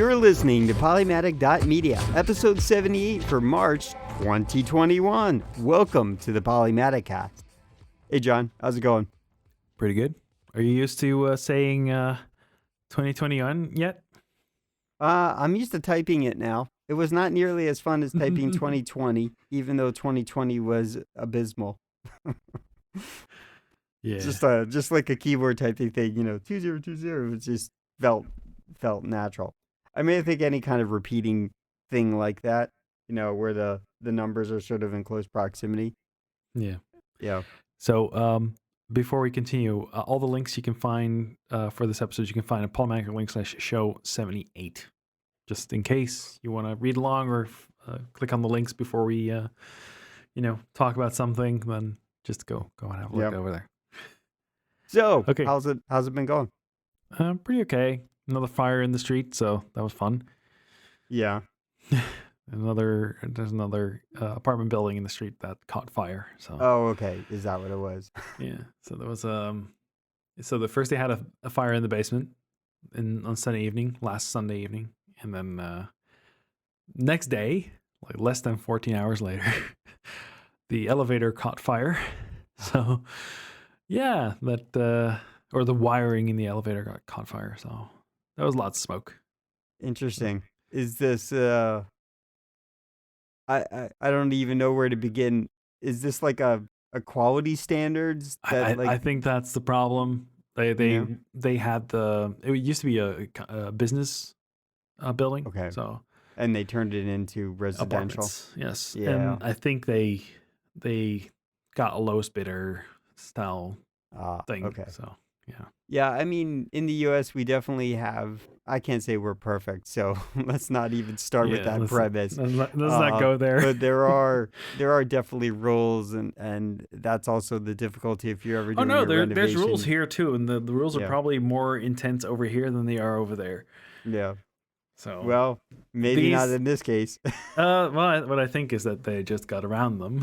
You're listening to Polymatic.media, episode 78 for March 2021. Welcome to the Polymaticast. Hey, John, how's it going? Pretty good. Are you used to saying 2021 yet? I'm used to typing it now. It was not nearly as fun as typing 2020, even though 2020 was abysmal. Yeah. Just like a keyboard typing thing, 2020, it just felt natural. I mean, I think any kind of repeating thing like that, where the numbers are sort of in close proximity. Yeah. Yeah. So before we continue, all the links you can find for this episode, you can find at polymatic.link/show78. Just in case you want to read along or click on the links before we, talk about something, then just go and have a look over there. So, okay. How's it been going? Pretty okay. Another fire in the street, so that was fun. Yeah. There's another apartment building in the street that caught fire. So. Oh, okay. Is that what it was? Yeah. So there was So the first they had a fire in the basement on last Sunday evening, and then next day, like less than 14 hours later, the elevator caught fire. So yeah, or the wiring in the elevator caught fire. So that was lots of smoke. Interesting. Is this I don't even know where to begin. Is this like a quality standards that I think that's the problem. They had it used to be a business building. Okay. So and they turned it into residential. Apartments, yes. Yeah. And I think they got a lowest bidder style thing. Okay. So yeah. Yeah, I mean, in the U.S., we definitely have. I can't say we're perfect, so let's not even start with that premise. Let's not go there. But there are definitely rules, and that's also the difficulty if you're ever doing a renovation. There's rules here too, and the rules are probably more intense over here than they are over there. Yeah. So well, maybe not in this case. Well, what I think is that they just got around them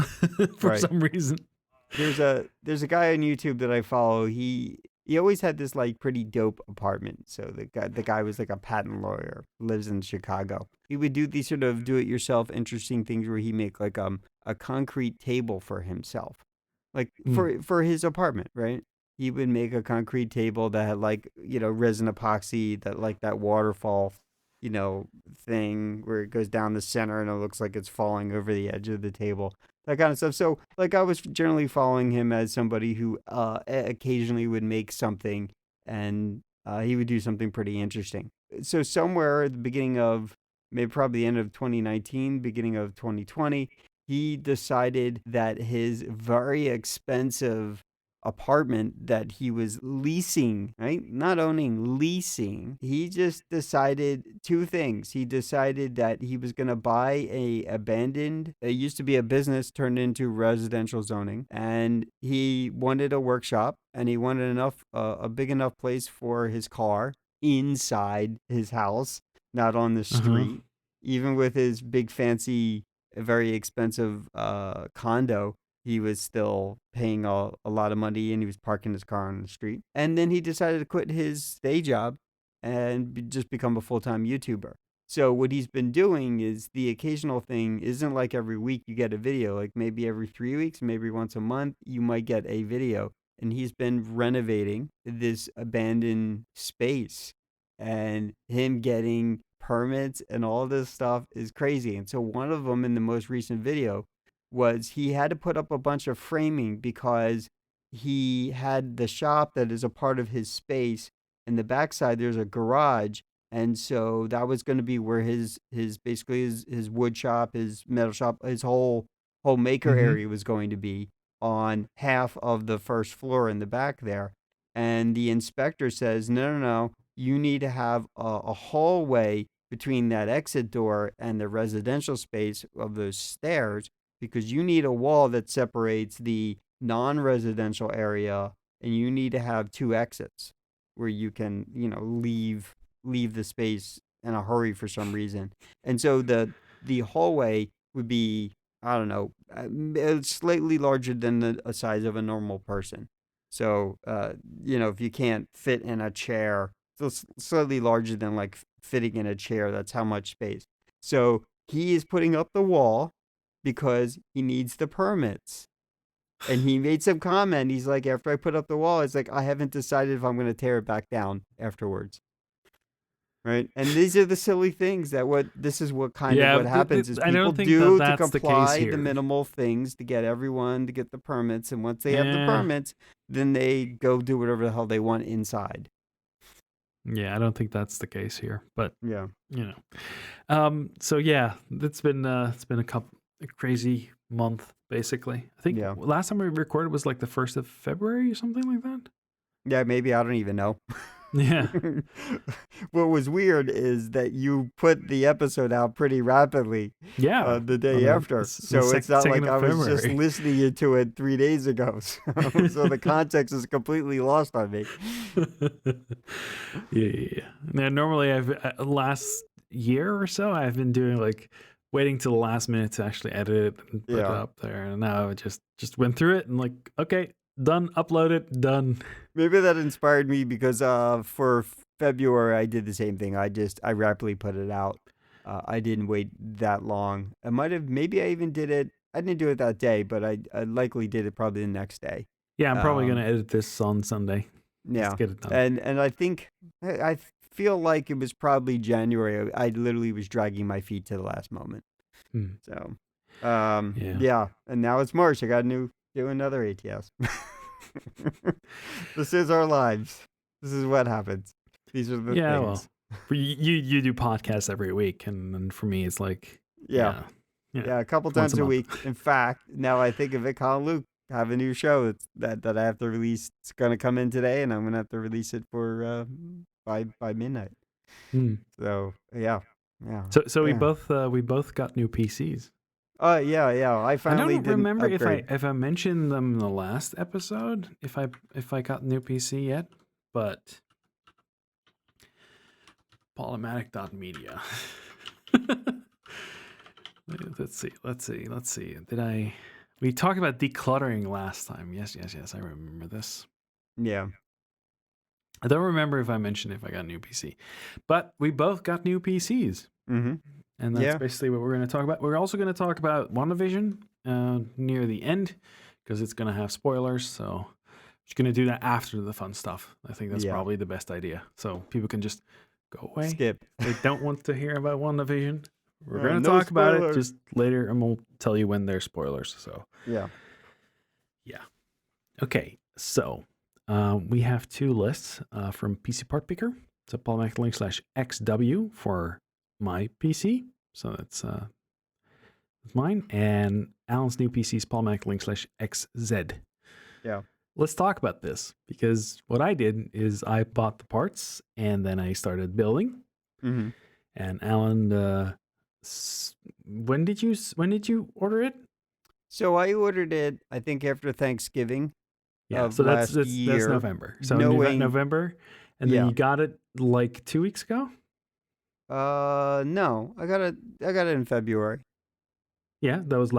for some reason. There's a guy on YouTube that I follow. He always had this like pretty dope apartment. So the guy was like a patent lawyer, lives in Chicago. He would do these sort of do-it-yourself interesting things where he make like a concrete table for himself, like for his apartment, right? He would make a concrete table that had like resin epoxy, that like that waterfall thing where it goes down the center and it looks like it's falling over the edge of the table, that kind of stuff. So like I was generally following him as somebody who occasionally would make something, and he would do something pretty interesting. So somewhere at the beginning of probably the end of 2019, beginning of 2020, he decided that his very expensive apartment that he was leasing, right? Not owning, leasing. He just decided two things. He decided that he was going to buy it used to be a business turned into residential zoning, and he wanted a workshop, and he wanted a big enough place for his car inside his house, not on the street. Even with his big fancy, very expensive condo, he was still paying a lot of money, and he was parking his car on the street. And then he decided to quit his day job and just become a full-time YouTuber. So what he's been doing is the occasional thing isn't like every week you get a video, like maybe every 3 weeks, maybe once a month, you might get a video. And he's been renovating this abandoned space, and him getting permits and all this stuff is crazy. And so one of them in the most recent video was he had to put up a bunch of framing because he had the shop that is a part of his space. In the backside, there's a garage. And so that was going to be where his basically his wood shop, his metal shop, his whole maker area was going to be on half of the first floor in the back there. And the inspector says, no, you need to have a hallway between that exit door and the residential space of those stairs, because you need a wall that separates the non-residential area, and you need to have two exits where you can, leave the space in a hurry for some reason. And so the hallway would be, I don't know, slightly larger than the size of a normal person. So, if you can't fit in a chair, so slightly larger than like fitting in a chair. That's how much space. So he is putting up the wall because he needs the permits. And he made some comment. He's like, after I put up the wall, it's like, I haven't decided if I'm going to tear it back down afterwards. Right. And these are the silly things this is what kind of Yeah, what happens is I people don't think that do to that's the case comply the here. minimal things to get everyone to get the permits. And once they have the Eh, permits, then they go do whatever the hell they want inside. yeah, I don't think that's the case here. But Yeah. so yeah, it's been a crazy month basically. I think Yeah. last time we recorded was like the 1st of February or something like that. Yeah, maybe. I don't even know. Yeah. What was weird is that you put the episode out pretty rapidly Yeah. the day after. So it's not like I was just listening to it 3 days ago. So the context is completely lost on me. Yeah. Now, normally last year or so, I've been doing like waiting till the last minute to actually edit it and put it up there. And now I just went through it and like, okay, done, upload it, done. Maybe that inspired me because for February I did the same thing. I rapidly put it out. I didn't wait that long. Maybe I even did it. I didn't do it that day, but I likely did it probably the next day. Yeah, I'm probably gonna edit this on Sunday. Yeah, just get it done. And I think I feel like it was probably January. I literally was dragging my feet to the last moment. So, yeah, and now it's March. I got to do another ATS. This is our lives. This is what happens. These are the things. Well, you do podcasts every week, and for me, it's like yeah, a couple times a week. In fact, now I think of it, Colin Luke have a new show that I have to release. It's gonna come in today, and I'm gonna have to release it for by midnight. So yeah. So we both got new PCs. Yeah. I finally don't remember upgrade. if I mentioned them in the last episode. If I got new PC yet, but Polymatic.media. Let's see. We talked about decluttering last time. Yes. I remember this. Yeah. I don't remember if I mentioned if I got a new PC, but we both got new PCs. Mm-hmm. And that's basically what we're going to talk about. We're also going to talk about WandaVision near the end because it's going to have spoilers. So we're just going to do that after the fun stuff. I think that's probably the best idea. So people can just go away. Skip. They don't want to hear about WandaVision. We're going to talk about it just later, and we'll tell you when there's spoilers. So yeah. Okay, so we have two lists from PC Part Picker. So Polymatic.xw for my PC. So that's mine. And Alan's new PC is Polymatic.xz. Yeah. Let's talk about this because what I did is I bought the parts and then I started building. Mm-hmm. And Alan, when did you order it? So I ordered it, I think, after Thanksgiving. Yeah, so that's November. So November, and then you got it like 2 weeks ago. No, I got it in February. Yeah, that was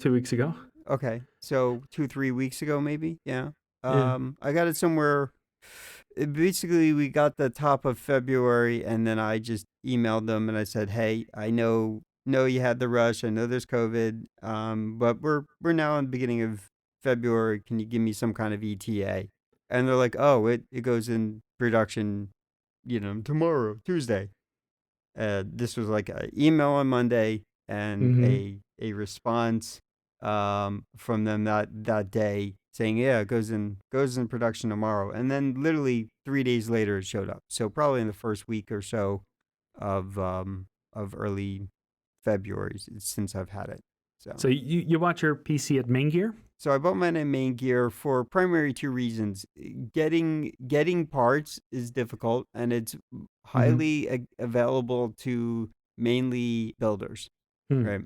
2 weeks ago. Okay, so 2-3 weeks ago, maybe. Yeah. I got it somewhere. Basically, we got the top of February, and then I just emailed them and I said, "Hey, I know you had the rush. I know there's COVID, but we're now in the beginning of February. Can you give me some kind of ETA?" And they're like, "Oh, it goes in production, tomorrow, Tuesday." This was like an email on Monday and a response from them that day saying, "Yeah, it goes in production tomorrow." And then literally 3 days later it showed up. So probably in the first week or so of early February since I've had it. So you bought your PC at Main Gear? So I bought mine at Main Gear for primarily two reasons. Getting parts is difficult, and it's highly available to mainly builders, right?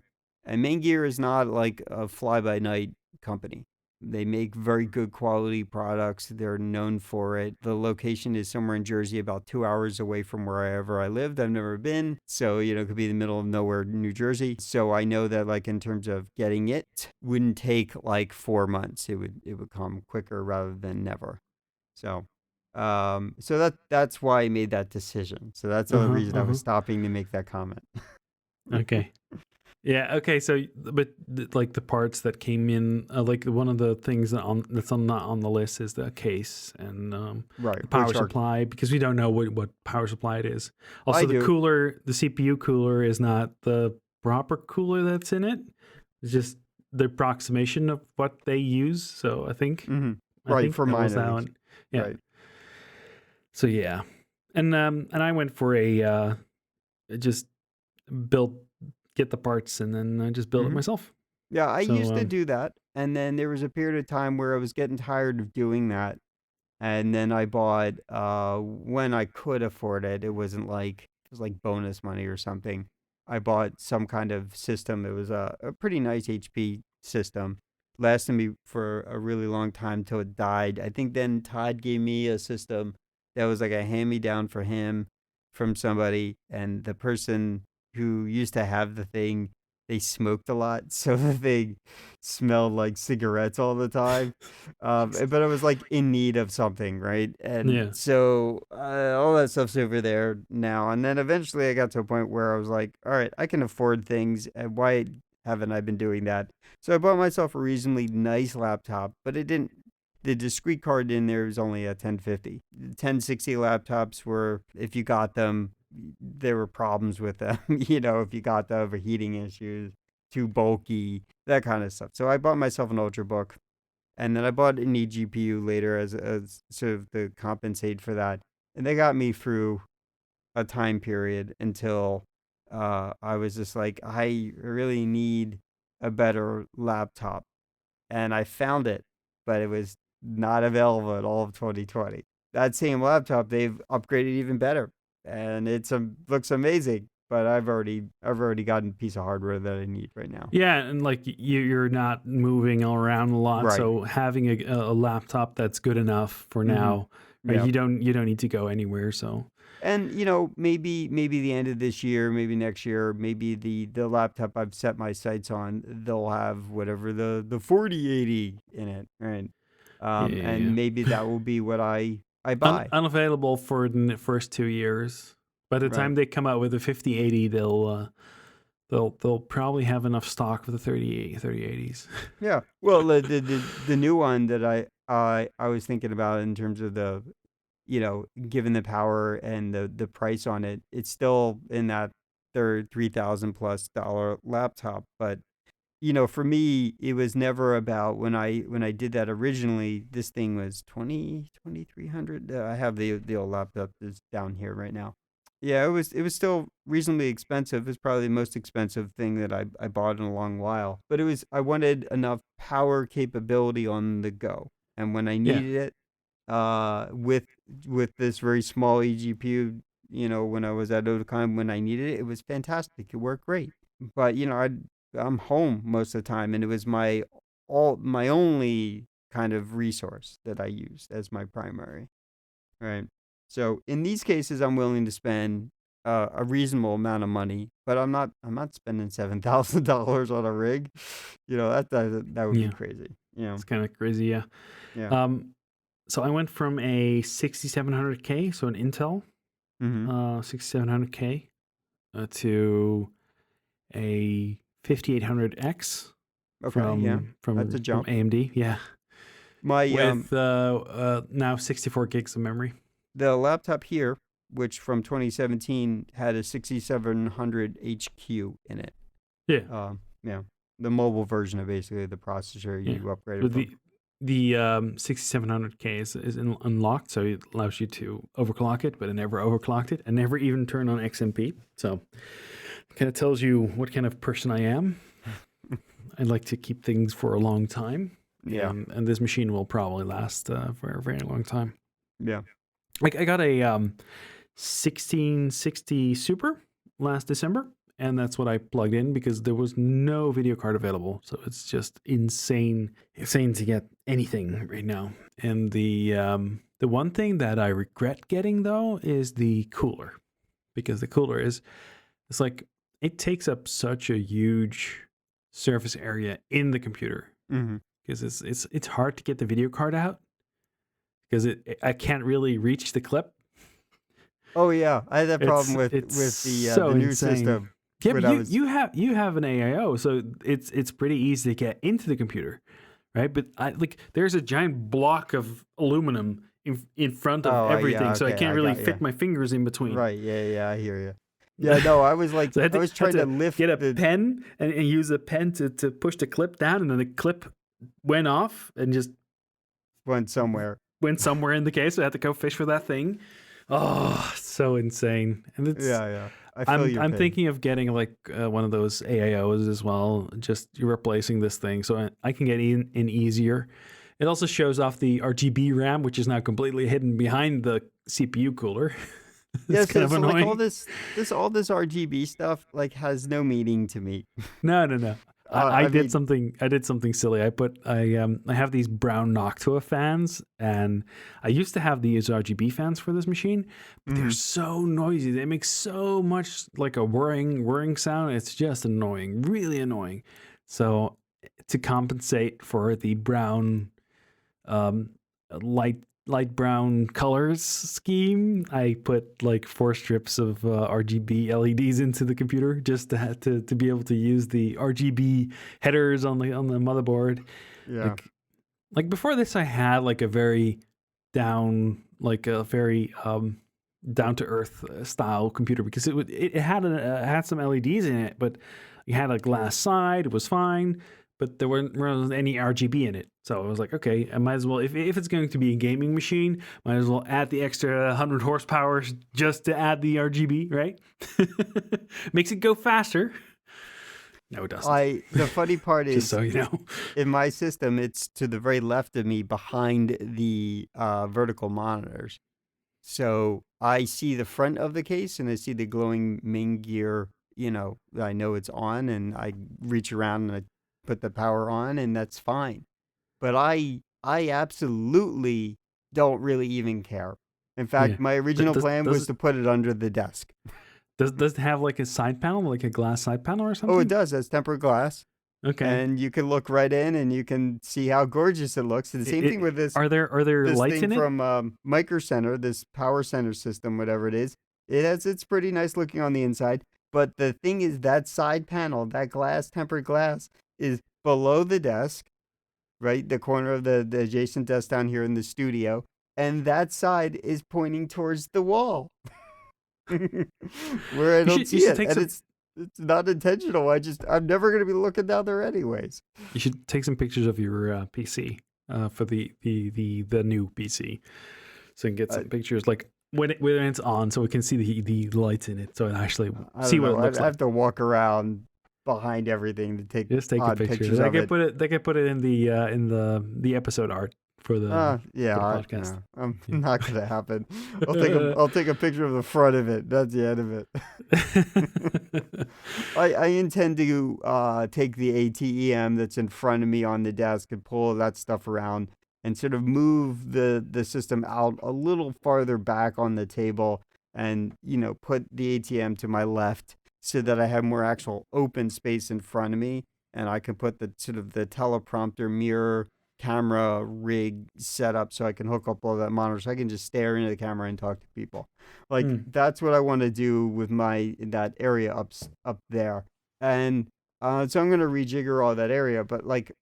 And Main Gear is not like a fly-by-night company. They make very good quality products. They're known for it. The location is somewhere in Jersey, about 2 hours away from wherever I lived. I've never been. So, it could be the middle of nowhere, New Jersey. So I know that like in terms of getting it wouldn't take like 4 months. It would come quicker rather than never. So, So that's why I made that decision. So that's the only reason I was stopping to make that comment. Okay. Yeah. Okay. So, but like the parts that came in, like one of the things that's not on the list is the case and Right. the power Which are supply, because we don't know what power supply it is. Also, I the do. cooler, the CPU cooler is not the proper cooler that's in it. It's just the approximation of what they use. So I think Right, for that mine was at that least. one. Yeah. Right. So yeah, and I went for a just build get the parts and then I just build it hmm myself. Yeah, I So used to do that, and then there was a period of time where I was getting tired of doing that, and then I bought when I could afford it. It was like bonus money or something. I bought some kind of system. It was a pretty nice HP system. Lasted me for a really long time till it died. I think then Todd gave me a system that was like a hand me down for him from somebody, and the person who used to have the thing, they smoked a lot, so the thing smelled like cigarettes all the time. But I was like in need of something, right? And yeah. so all that stuff's over there now. And then eventually I got to a point where I was like, all right, I can afford things. And why haven't I been doing that? So I bought myself a reasonably nice laptop, but it didn't. The discrete card in there was only a 1050. The 1060 laptops were, if you got them, there were problems with them. If you got the overheating issues, too bulky, that kind of stuff. So I bought myself an Ultrabook, and then I bought an eGPU later as sort of to compensate for that. And they got me through a time period until I was just like, I really need a better laptop. And I found it, but it was not available at all of 2020. That same laptop, they've upgraded even better, and looks amazing. But I've already gotten a piece of hardware that I need right now. Yeah, and like you're not moving around a lot, Right. so having a laptop that's good enough for Mm-hmm. now, right? Yeah. You don't need to go anywhere. So And maybe the end of this year, maybe next year, maybe the laptop I've set my sights on, they'll have whatever the 4080 in it, right? yeah, And maybe that will be what I buy, unavailable for the first 2 years. By the right? time they come out with the 5080, they'll probably have enough stock for the 3080s. Yeah. Well, the new one that I was thinking about in terms of given the power and the price on it, it's still in that third $3,000+ laptop. But for me, it was never about when I did that originally. This thing was 2,300. I have the old laptop that's down here right now. Yeah, it was still reasonably expensive. It's probably the most expensive thing that I bought in a long while. But I wanted enough power capability on the go, and when I Yeah, needed it, with this very small eGPU, when I was at Otakon, when I needed it, it was fantastic. It worked great. But I'm home most of the time, and it was my only kind of resource that I used as my primary, right? So in these cases, I'm willing to spend a reasonable amount of money, but I'm not spending $7,000 on a rig. That would be yeah, crazy. it's kind of crazy. Yeah. Yeah. Um, so I went from a 6700K, so an Intel Mm-hmm. 6700K, to a 5800X Okay. Yeah. That's a from jump. AMD. Yeah, My with now 64 gigs of memory. The laptop here, which from 2017 had a 6700 HQ in it. Yeah, Yeah, the mobile version of basically the processor yeah. you upgraded But from. the 6700K is unlocked, so it allows you to overclock it, but I never overclocked it. I never even turned on XMP, so it kind of tells you what kind of person I am. I like to keep things for a long time, Yeah, and this machine will probably last for a very long time. yeah. Like I got a 1660 Super last December, and that's what I plugged in because there was no video card available. So it's just insane to get anything right now. And the one thing that I regret getting though is the cooler, because the cooler it's like it takes up such a huge surface area in the computer Mm-hmm. because it's hard to get the video card out because I can't really reach the clip. Oh yeah, I had that problem with It's the so new insane. system. Yeah, When but I was you have an AIO, so it's pretty easy to get into the computer, right? But there's a giant block of aluminum in front of yeah, everything, so I okay, can't I really got you. fit my fingers in between. Right, yeah, I hear you. Yeah, no, I was like, So I was had trying to to lift get a the pen and use a pen to push the clip down, and then the clip went off and just one somewhere. went somewhere in the case. So I had to go fish for that thing. Oh, so insane. And Yeah, I feel your I'm pain. thinking of getting like one of those AIOs as well, just replacing this thing so I can get in easier. It also shows off the RGB RAM, which is now completely hidden behind the CPU cooler. Yeah, It's kind of like all annoying. this RGB stuff like has no meaning to me. No. I I did mean, something. I did something silly. I have these brown Noctua fans, and I used to have these RGB fans for this machine, but they're mhm. so noisy. They make so much like a whirring sound. It's just annoying, really annoying. So to compensate for the brown, um, light brown colors scheme, I put like 4 strips of RGB LEDs into the computer just to be able to use the RGB headers on the motherboard. Yeah. Like before this, I had like a very very down to earth style computer because it had some LEDs in it, but it had a glass side. It was fine, but there weren't any RGB in it. So I was like, okay, I might as well, if it's going to be a gaming machine, might as well add the extra 100 horsepower just to add the RGB, right? Makes it go faster. No, it doesn't. The funny part Just is so you know. in my system, it's to the very left of me behind the vertical monitors. So I see the front of the case and I see the glowing main gear, I know it's on and I reach around and I put the power on and that's fine. But I absolutely don't really even care. In Yeah. fact, my original plan was to put it under the desk. Does it have like a side panel, like a glass side panel or Oh, it something? does. It's tempered glass. Okay. And you can look right in and you can see how gorgeous it looks. And the same thing with Are there this lights thing in it? from Micro Center, this power center system, whatever it is. It's pretty nice looking on the inside. But the thing is that side panel, that glass, tempered glass, is below the desk, right? The corner of the adjacent desk down here in the studio. And that side is pointing towards the wall. Where I don't You see should it. take And some. it's not intentional. I'm never gonna be looking down there anyways. You should take some pictures of your PC for the new PC, so you can get I, some pictures like when it's on, so we can see the lights in it, so it actually I see don't what know. it looks I like. have to walk around behind everything to take Just take a odd picture. pictures of it. They could put it in the episode art for the podcast. No, I'm Yeah. not gonna happen. I'll take a picture of the front of it. That's the end of it. I intend to take the ATEM that's in front of me on the desk and pull that stuff around and sort of move the system out a little farther back on the table and put the ATM to my left so that I have more actual open space in front of me and I can put the sort of the teleprompter mirror camera rig set up so I can hook up all that monitor so I can just stare into the camera and talk to people. Like that's what I want to do with that area up there. And so I'm gonna rejigger all that area, but like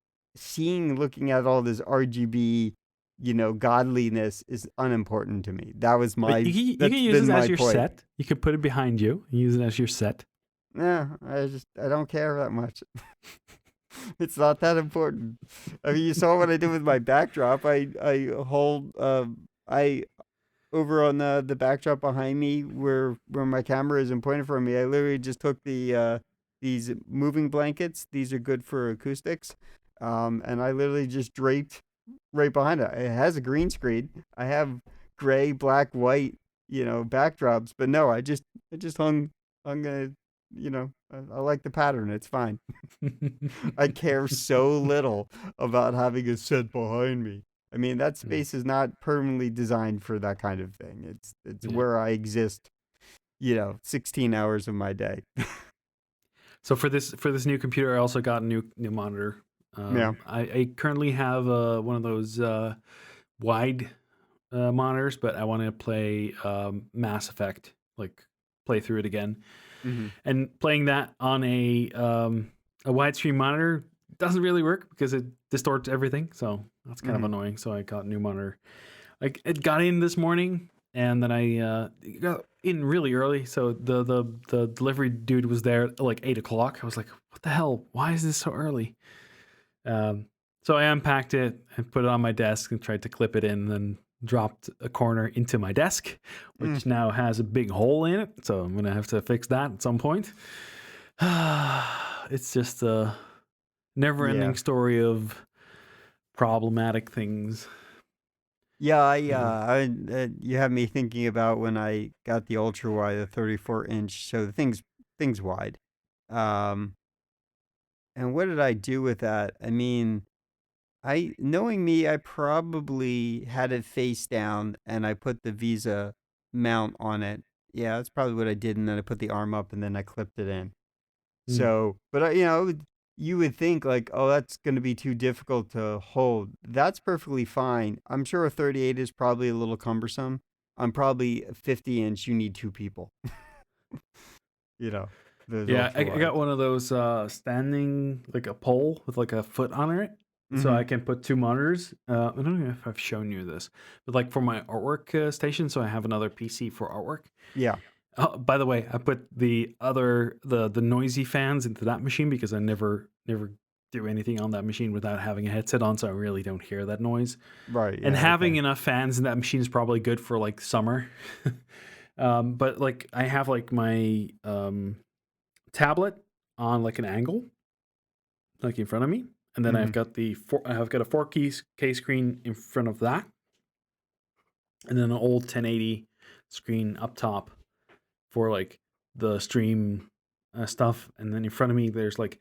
looking at all this RGB, godliness is unimportant to me. That was But you can that's use been this as my your point. set. You can put it behind you and use it as your set. Yeah, I don't care that much. It's not that important. I mean, you saw what I did with my backdrop. I over on the backdrop behind me where my camera is and pointed from me. I literally just took these moving blankets. These are good for acoustics. And I literally just draped right behind it. It has a green screen. I have gray, black, white, backdrops. But no, I just hung a, I like the pattern. It's fine. I care so little about having a set behind me. I mean, that space is not permanently designed for that kind of thing. It's where I exist, 16 hours of my day. So for this new computer, I also got a new monitor. Yeah. I currently have one of those wide monitors, but I want to play Mass Effect, like play through it again. Mm-hmm. And playing that on a widescreen monitor doesn't really work because it distorts everything. So that's kind of Mm-hmm. annoying. So I got a new monitor. Like it got in this morning, and then I got in really early. So the delivery dude was there at like 8 o'clock. I was like, what the hell? Why is this so early? Um, so I unpacked it and put it on my desk and tried to clip it in, and then dropped a corner into my desk, Mm. which now has a big hole in it. So I'm gonna have to fix that at some point. It's just a Yeah. never-ending story of problematic things. Yeah, Yeah. you have me thinking about when I got the ultra wide, the 34-inch, so the thing's wide. Um, and what did I do with that? I mean, knowing me, I probably had it face down and I put the Visa mount on it. Yeah, that's probably what I did, and then I put the arm up and then I clipped it in. Mm. So, but you would think like, oh, that's going to be too difficult to hold. That's perfectly fine. I'm sure a 38 is probably a little cumbersome. I'm probably a 50-inch. You need two people. You know, those Yeah, ultra I got wides. one of those standing like a pole with like a foot on it, so Mm-hmm. I can put two monitors. I don't know if I've shown you this, but like for my artwork station, so I have another PC for artwork. Yeah. Oh, by the way, I put the noisy fans into that machine because I never do anything on that machine without having a headset on, so I really don't hear that noise. Right. And Yeah. having Okay. enough fans in that machine is probably good for like summer. But like I have like my tablet on like an angle, like in front of me, and then Mm-hmm. I've got a 4K screen in front of that, and then an old 1080 screen up top for like the stream stuff, and then in front of me there's like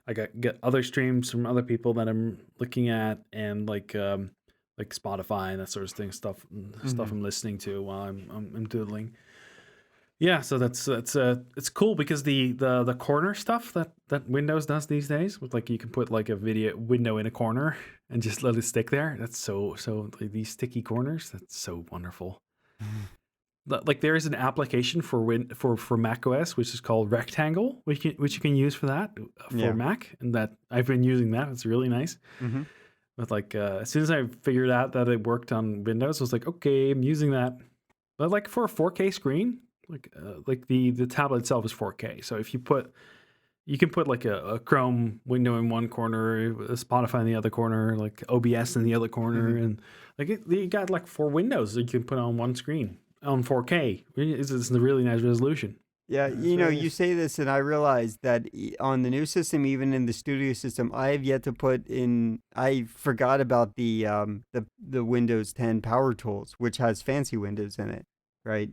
I get other streams from other people that I'm looking at, and like Spotify and that sort of thing stuff Mm-hmm. I'm listening to while I'm doodling. Yeah, so that's it's cool because the corner stuff that Windows does these days, with like you can put like a video window in a corner and just let it stick there. That's so like, these sticky corners. That's so wonderful. Like there is an application for for Mac OS which is called Rectangle, which you can use for that for Yeah. Mac, and that I've been using that. It's really nice. Mm-hmm. But like as soon as I figured out that it worked on Windows, I was like, okay, I'm using that. But like for a 4K screen, like the tablet itself is 4K. So if you can put like a Chrome window in one corner, a Spotify in the other corner, like OBS in the other Mm-hmm. corner, and like you got like four windows that you can put on one screen on 4K. It's a really nice resolution. Yeah, It's very you nice. say this, and I realize that on the new system, even in the studio system, I have yet to put in. I forgot about the Windows 10 Power Tools, which has fancy windows in it, right?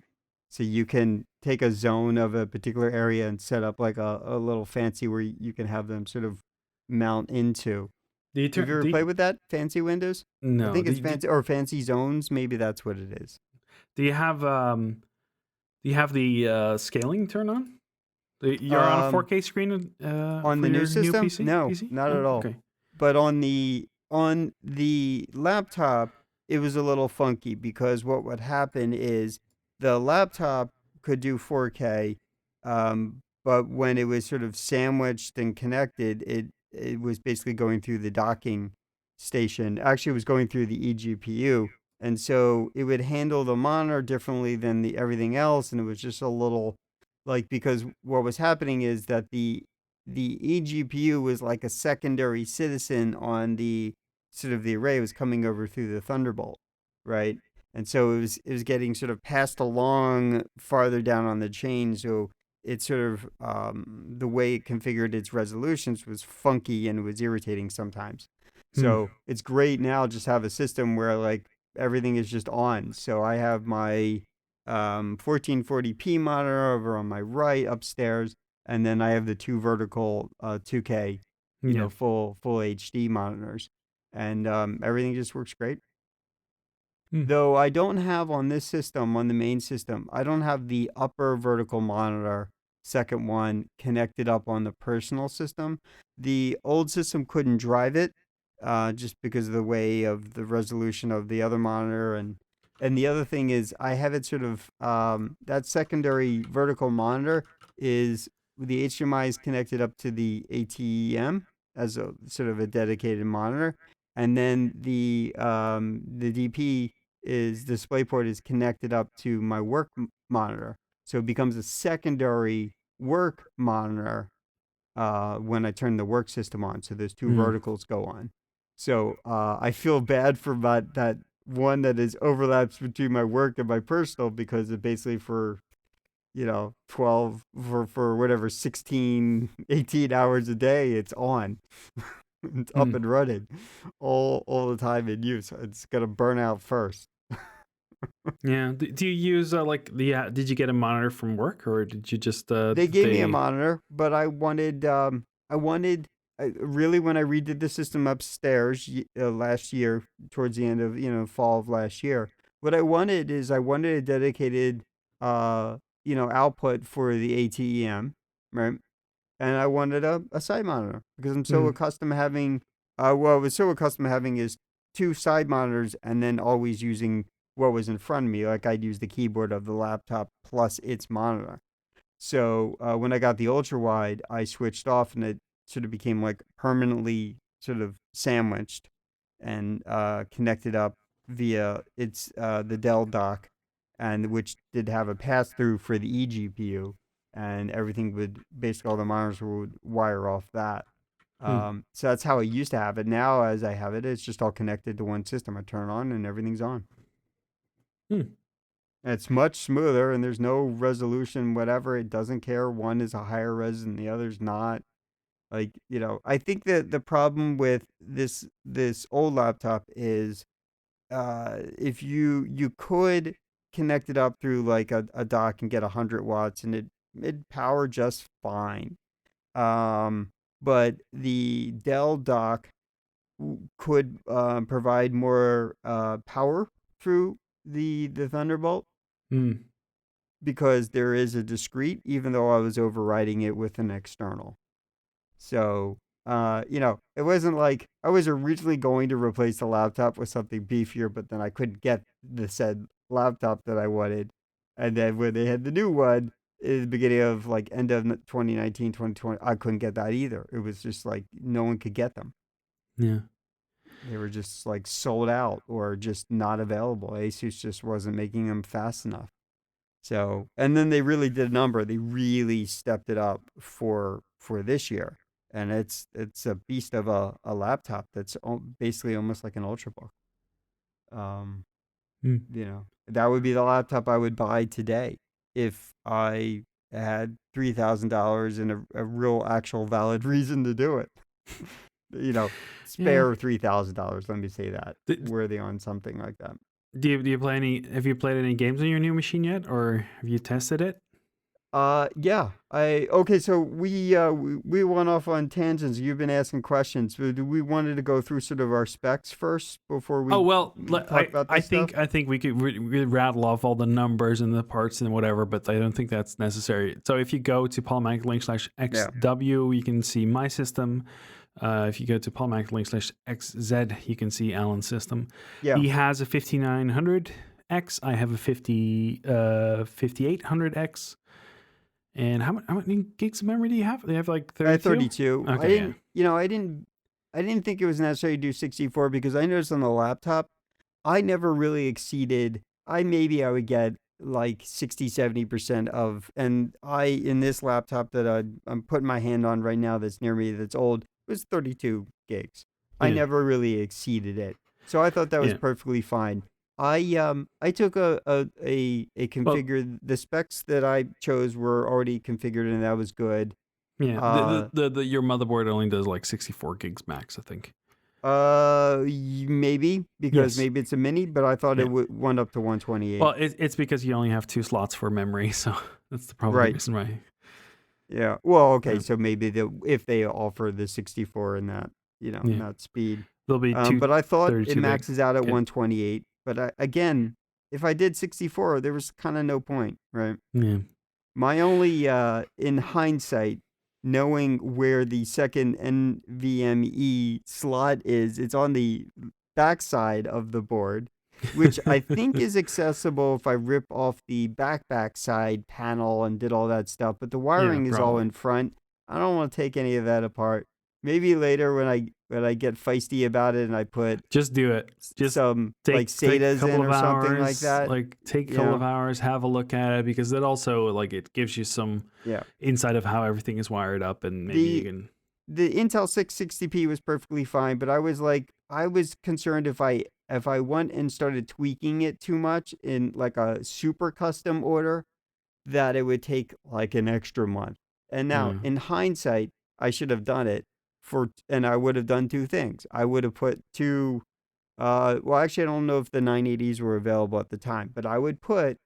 So you can take a zone of a particular area and set up like a little fancy where you can have them sort of mount into. Do you Have you turn? ever played with that fancy windows? I No. think it's fancy or fancy zones. Maybe that's what it is. Do you have do you have the scaling turn on? You're on a Um, 4K screen On for the new your new system? PC? No, PC? not No. at all. Okay. But on the laptop, it was a little funky because what would happen is the laptop could do 4K, but when it was sort of sandwiched and connected, it was basically going through the docking station. Actually, it was going through the eGPU, and so it would handle the monitor differently than the everything else, and it was just a little like because what was happening is that the eGPU was like a secondary citizen on the sort of the array. It was coming over through the Thunderbolt, right? And so it was getting sort of passed along farther down on the chain. So it sort of the way it configured its resolutions was funky and it was irritating sometimes. Hmm. So it's great now just have a system where like everything is just on. So I have my 1440p monitor over on my right upstairs, and then I have the two vertical 2K, Yeah. full HD monitors, and everything just works great. Hmm. Though I don't have on this system, on the main system, I don't have the upper vertical monitor, second one, connected up on the personal system. The old system couldn't drive it, just because of the way of the resolution of the other monitor, and And the other thing is I have it sort of that secondary vertical monitor is the HDMI is connected up to the ATEM as a sort of a dedicated monitor, and then the DP is DisplayPort is connected up to my work monitor, so it becomes a secondary work monitor when I turn the work system on. So those two Mm. verticals go on. So I feel bad for that one that is overlaps between my work and my personal, because it basically for 12 for whatever 16 18 hours a day it's on. It's up Mm. and running all the time in use. It's gonna burn out first. Yeah. Do you use like the? Did you get a monitor from work, or did you just They did gave me a they? monitor, but I really, when I redid the system upstairs last year, towards the end of fall of last year, what I wanted is I wanted a dedicated output for the ATEM, right? And I wanted a side monitor because I'm so Mm. accustomed to having I was so accustomed to having is two side monitors and then always using what was in front of me. Like I'd use the keyboard of the laptop plus its monitor. So when I got the ultra wide, I switched off, and it sort of became like permanently sort of sandwiched and connected up via its the Dell dock, and which did have a pass through for the eGPU, and everything would basically all the monitors would wire off that. Mm. So that's how I used to have it. Now, as I have it, it's just all connected to one system. I turn it on, and everything's on. Mm. It's much smoother, and there's no resolution, whatever. It doesn't care. One is a higher res and the other's not. Like, I think that the problem with this old laptop is if you could connect it up through like a dock and get 100 watts, and it'd power just fine. Um, but the Dell dock could provide more power through the Thunderbolt, Mm. because there is a discrete, even though I was overriding it with an external. So, it wasn't like I was originally going to replace the laptop with something beefier, but then I couldn't get the said laptop that I wanted. And then when they had the new one in the beginning of like end of 2019, 2020, I couldn't get that either. It was just like no one could get them. Yeah. They were just like sold out or just not available. Asus just wasn't making them fast enough. So, and then they really did a number. They really stepped it up for this year, and it's a beast of a laptop that's basically almost like an ultrabook. Um, Mm. that would be the laptop I would buy today if I had $3,000 and a real actual valid reason to do it. you know, Yeah. Spare $3,000. Let me say that, D- worthy on something like that. do you play any? Have you played any games on your new machine yet, or have you tested it? Yeah. Okay, so we went off on tangents. You've been asking questions. Do we wanted to go through sort of our specs first before Oh we well, talk about I this stuff? think we could rattle off all the numbers and the parts and whatever, but I don't think that's necessary. So if you go to Yeah. polymatic.link/xw, you can see my system. If you go to polymatic.link/xz, you can see Alan's system. Yeah. He has a 5900X. I have a 5800X. And how many gigs of memory do you have? Do you have like I had 32? 32. I Okay, yeah. didn't, I didn't think it was necessary to do 64 because I noticed on the laptop, I never really exceeded, I would get like 60-70% of, and in this laptop that I'm putting my hand on right now that's near me that's old, it was 32 gigs. I Yeah. never really exceeded it. So I thought that was Yeah. perfectly fine. I took a Well, configured, the specs that I chose were already configured, and that was good. yeah. Uh Your motherboard only does like 64 gigs max, I think. maybe because Yes. maybe it's a mini, but I thought Yeah. it went up to 128. Well, it's because you only have 2 slots for memory, so that's probably the Right. reason why. Yeah. Well, okay. Yeah. So maybe if they offer the 64 in that, in Yeah. that speed. There'll be two But I thought it 32 big. maxes out at Good. 128. But again, if I did 64, there was kind of no point, right? Yeah. My only, in hindsight, knowing where the second NVMe slot is, it's on the backside of the board. which I think is accessible if I rip off the back side panel and did all that stuff. But the Yeah, wiring is all probably. in front. I don't want to take any of that apart. Maybe later when I get feisty about it and I put Just do it. Just some like take a SATAs couple in of or something like hours. that. Like take a You couple of know, hours, have a look at it, because that also like it gives you some yeah. insight of how everything is wired up, and maybe you The can. the Intel 660p was perfectly fine, but I was concerned if I went and started tweaking it too much in like a super custom order that it would take like an extra month. And now Yeah. in hindsight, I should have done it and I would have done two things. I would have put two well actually I don't know if the 980s were available at the time, but I would 970s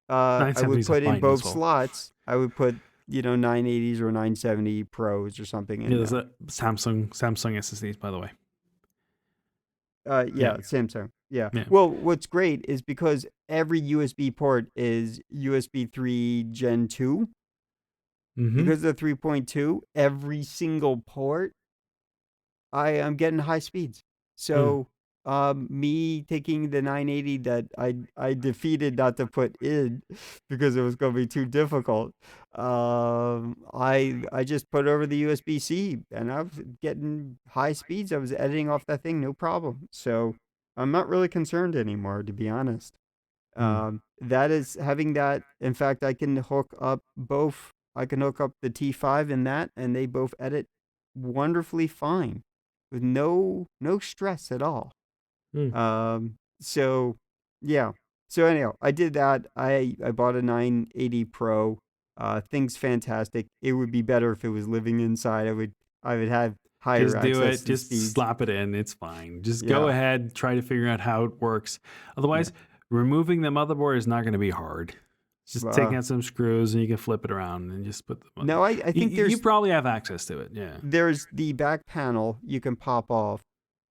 are put in fine both as well. slots. I would put 980s or 970 Pros or something Yeah, in there's there. a Samsung SSDs, by the way. Yeah, Yeah, Samsung. Yeah. yeah. Well, what's great is because every USB port is USB 3 Gen 2. Mm-hmm. Because of 3.2, every single port, I am getting high speeds. Mm. So, me taking the 980 that I defeated not to put in because it was going to be too difficult. I just put over the USB-C and I was getting high speeds. I was editing off that thing, no problem. So I'm not really concerned anymore, to be honest. Mm. That is having that. In fact, I can hook up both. I can hook up the T5 and that, and they both edit wonderfully fine, with no stress at all. Mm. So yeah. So anyhow, I did that. I bought a 980 Pro. Thing's fantastic. It would be better if it was living inside. I would have higher Just do access it. to Just speeds. slap it in. It's fine. Just go Yeah. ahead. Try to figure out how it works. Yeah. Otherwise, removing the motherboard is not going to be hard. It's just taking Uh, out some screws and you can flip it around and just put the mother. no, I think You probably have access to it. Yeah. there's the back panel you can pop off,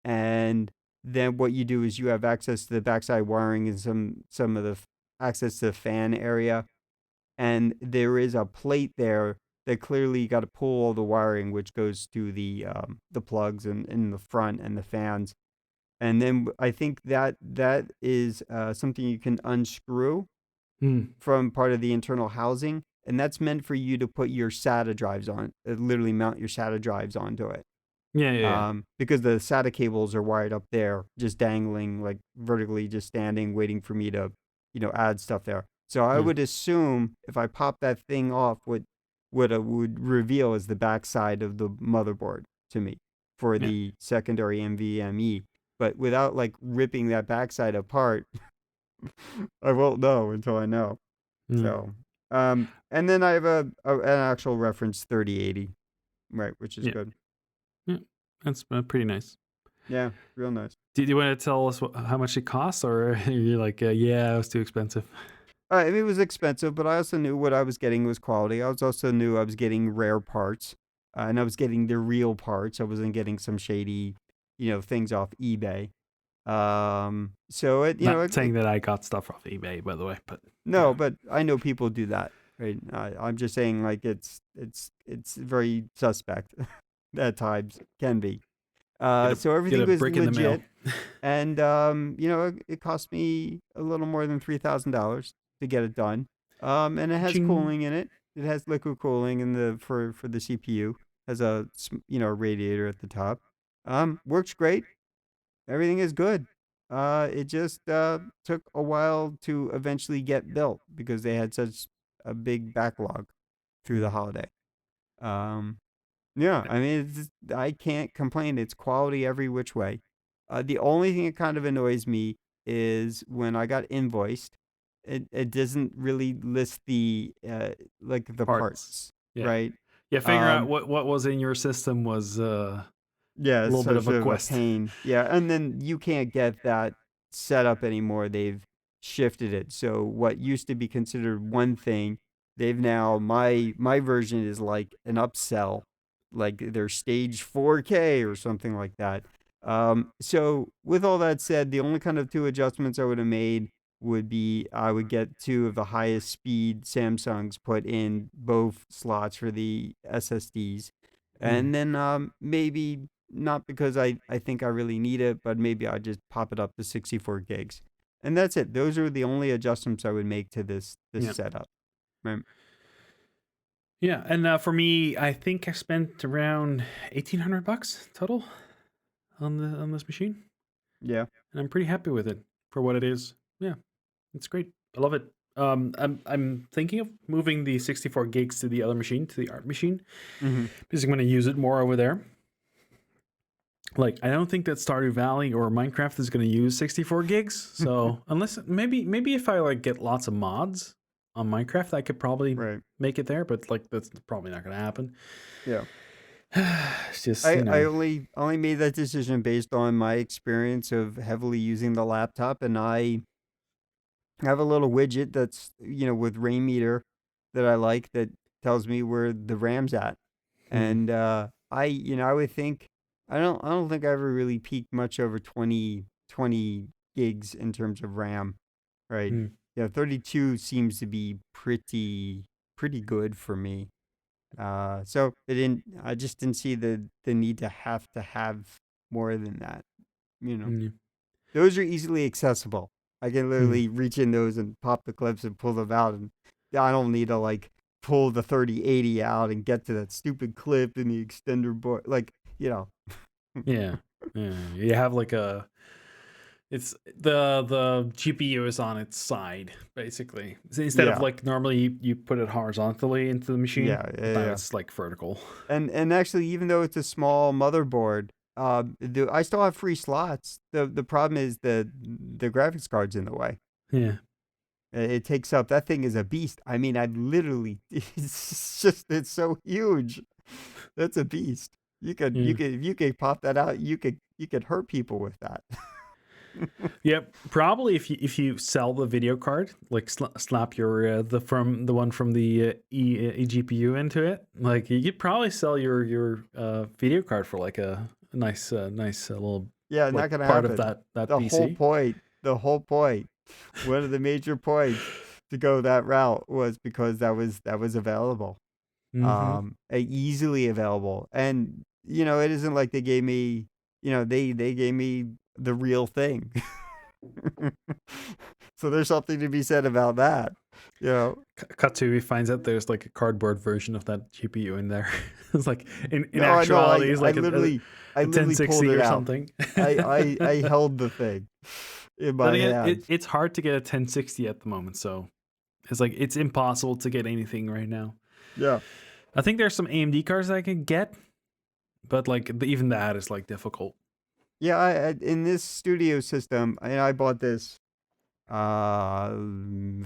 and then what you do is you have access to the backside wiring and some of the access to the fan area, and there is a plate there that clearly you got to pull all the wiring, which goes to the plugs and in the front and the fans, and then I think that is something you can unscrew Mm. from part of the internal housing, and that's meant for you to put your SATA drives on, literally mount your SATA drives onto it. Yeah. Yeah. Yeah. Because the SATA cables are wired up there, just dangling, like vertically, just standing, waiting for me to, add stuff there. So I Yeah. would assume if I pop that thing off, what it would reveal is the backside of the motherboard to me for Yeah. the secondary NVMe. But without like ripping that backside apart, I won't know until I know. Yeah. So, and then I have an actual reference 3080, right, which is Yeah. good. Yeah. That's pretty nice. Yeah, real nice. Did you want to tell us how much it costs, or you're like, yeah, it was too expensive? I mean, it was expensive, but I also knew what I was getting was quality. I was also knew I was getting rare parts, and I was getting the real parts. I wasn't getting some shady, things off eBay. So Not saying that I got stuff off eBay, by the way, but no, yeah. but I know people do that, right? I'm just saying, like, it's very suspect at times, can be. So Get everything a was brick in the mail. legit, and it cost me a little more than $3,000 to get it done. And it has Ching. cooling in it. It has liquid cooling in the for the CPU. Has a radiator at the top. Works great. Everything is good. It just took a while to eventually get built because they had such a big backlog through the Mm. holiday. Um, yeah, I mean, I can't complain. It's quality every which way. The only thing that kind of annoys me is when I got invoiced, it doesn't really list the Parts. parts, Yeah. right? Yeah. Figuring out Um, what was in your system was a yeah, it's little bit such of a of a quest. pain. Yeah, and then you can't get that set up anymore. They've shifted it. So what used to be considered one thing, they've now my version is like an upsell, like their stage 4K or something like that. So with all that said, the only kind of two adjustments I would have made would be I would get two of the highest speed Samsungs put in both slots for the SSDs, Mm. and then maybe not because I think I really need it, but maybe I just pop it up to 64 gigs. And that's it. Those are the only adjustments I would make to this Yeah. setup. Right. Yeah, and for me, I think I spent around $1,800 total on this machine, Yeah. and I'm pretty happy with it for what it is. Yeah, it's great. I love it. I'm thinking of moving the 64 gigs to the other machine, to the art machine, Mm-hmm. because I'm going to use it more over there. Like, I don't think that Stardew Valley or Minecraft is going to use 64 gigs. So unless maybe if I like get lots of mods on Minecraft, I could probably Right. make it there. But like, that's probably not going to happen. Yeah. It's just, I only made that decision based on my experience of heavily using the laptop, and I have a little widget that's with rain meter that I like that tells me where the RAM's at, mm, and I would think I don't think I ever really peaked much over 20 gigs in terms of RAM, right? mm, 32 seems to be pretty good for me. So I just didn't see the need to have more than that. You know, mm, those are easily accessible. I can mm. literally reach in those and pop the clips and pull them out, and I don't need to like pull the 3080 out and get to that stupid clip in the extender board. Like, you know, Yeah, yeah. You have like it's the GPU is on its side basically. So instead of yeah, like normally you put it horizontally into the machine, yeah, but now yeah. it's like vertical. And actually, even though it's a small motherboard, I still have free slots. The problem is the graphics card's in the way. Yeah. It takes up, that thing is a beast. I mean, I literally it's so huge. That's a beast. Yeah. If you could pop that out, you could hurt people with that. Yep. Probably if you sell the video card, like slap your the one from the eGPU into it, like you could probably sell your video card for like a nice little Yeah, not like gonna part of happen. that The whole PC. point, the whole point, one of the major points to go that route was because that was available. Mm-hmm. Easily available. And it isn't like they gave me, they gave me the real thing. So there's something to be said about that. Katsui finds out there's like a cardboard version of that GPU in there. It's like in No, I know. actuality, it's like I a literally pulled 1060 it or out. something. I held the thing in But my hands. it's hard to get a 1060 at the moment, so it's like it's impossible to get anything right now. Yeah. I think there's some AMD cards I can get, but like even that is like difficult. Yeah, in this studio system, I bought this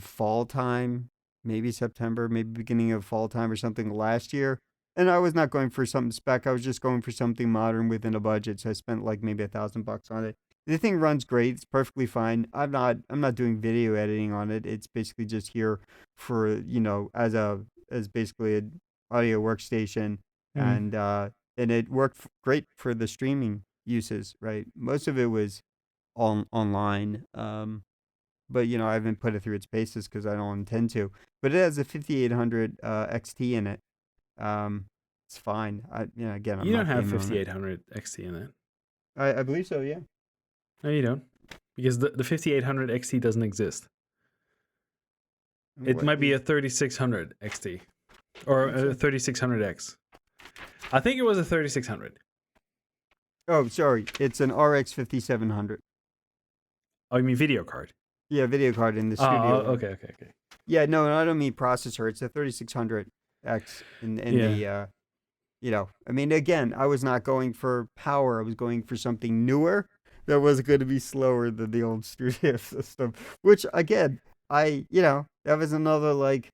fall time, maybe September, maybe beginning of fall time or something last year. And I was not going for something spec. I was just going for something modern within a budget. So I spent like maybe $1,000 on it. The thing runs great. It's perfectly fine. I'm not doing video editing on it. It's basically just here for, as basically an audio workstation. Mm. And it worked great for the streaming uses, right? Most of it was online. But I haven't put it through its paces because I don't intend to. But it has a 5800 XT in it. It's fine. Again, I'm You don't not have gaming on it. 5800 XT in it. I believe so. Yeah. No, you don't, because the 5800 XT doesn't exist. It What might be a is? 3600 XT or a 3600X. I think it was a 3600. Oh, sorry. It's an RX 5700. Oh, you mean video card? Yeah, video card in the Oh, studio. okay. Yeah, no, I don't mean processor. It's a 3600X in Yeah. the. I mean, again, I was not going for power. I was going for something newer that was going to be slower than the old studio system. Which, again, that was another like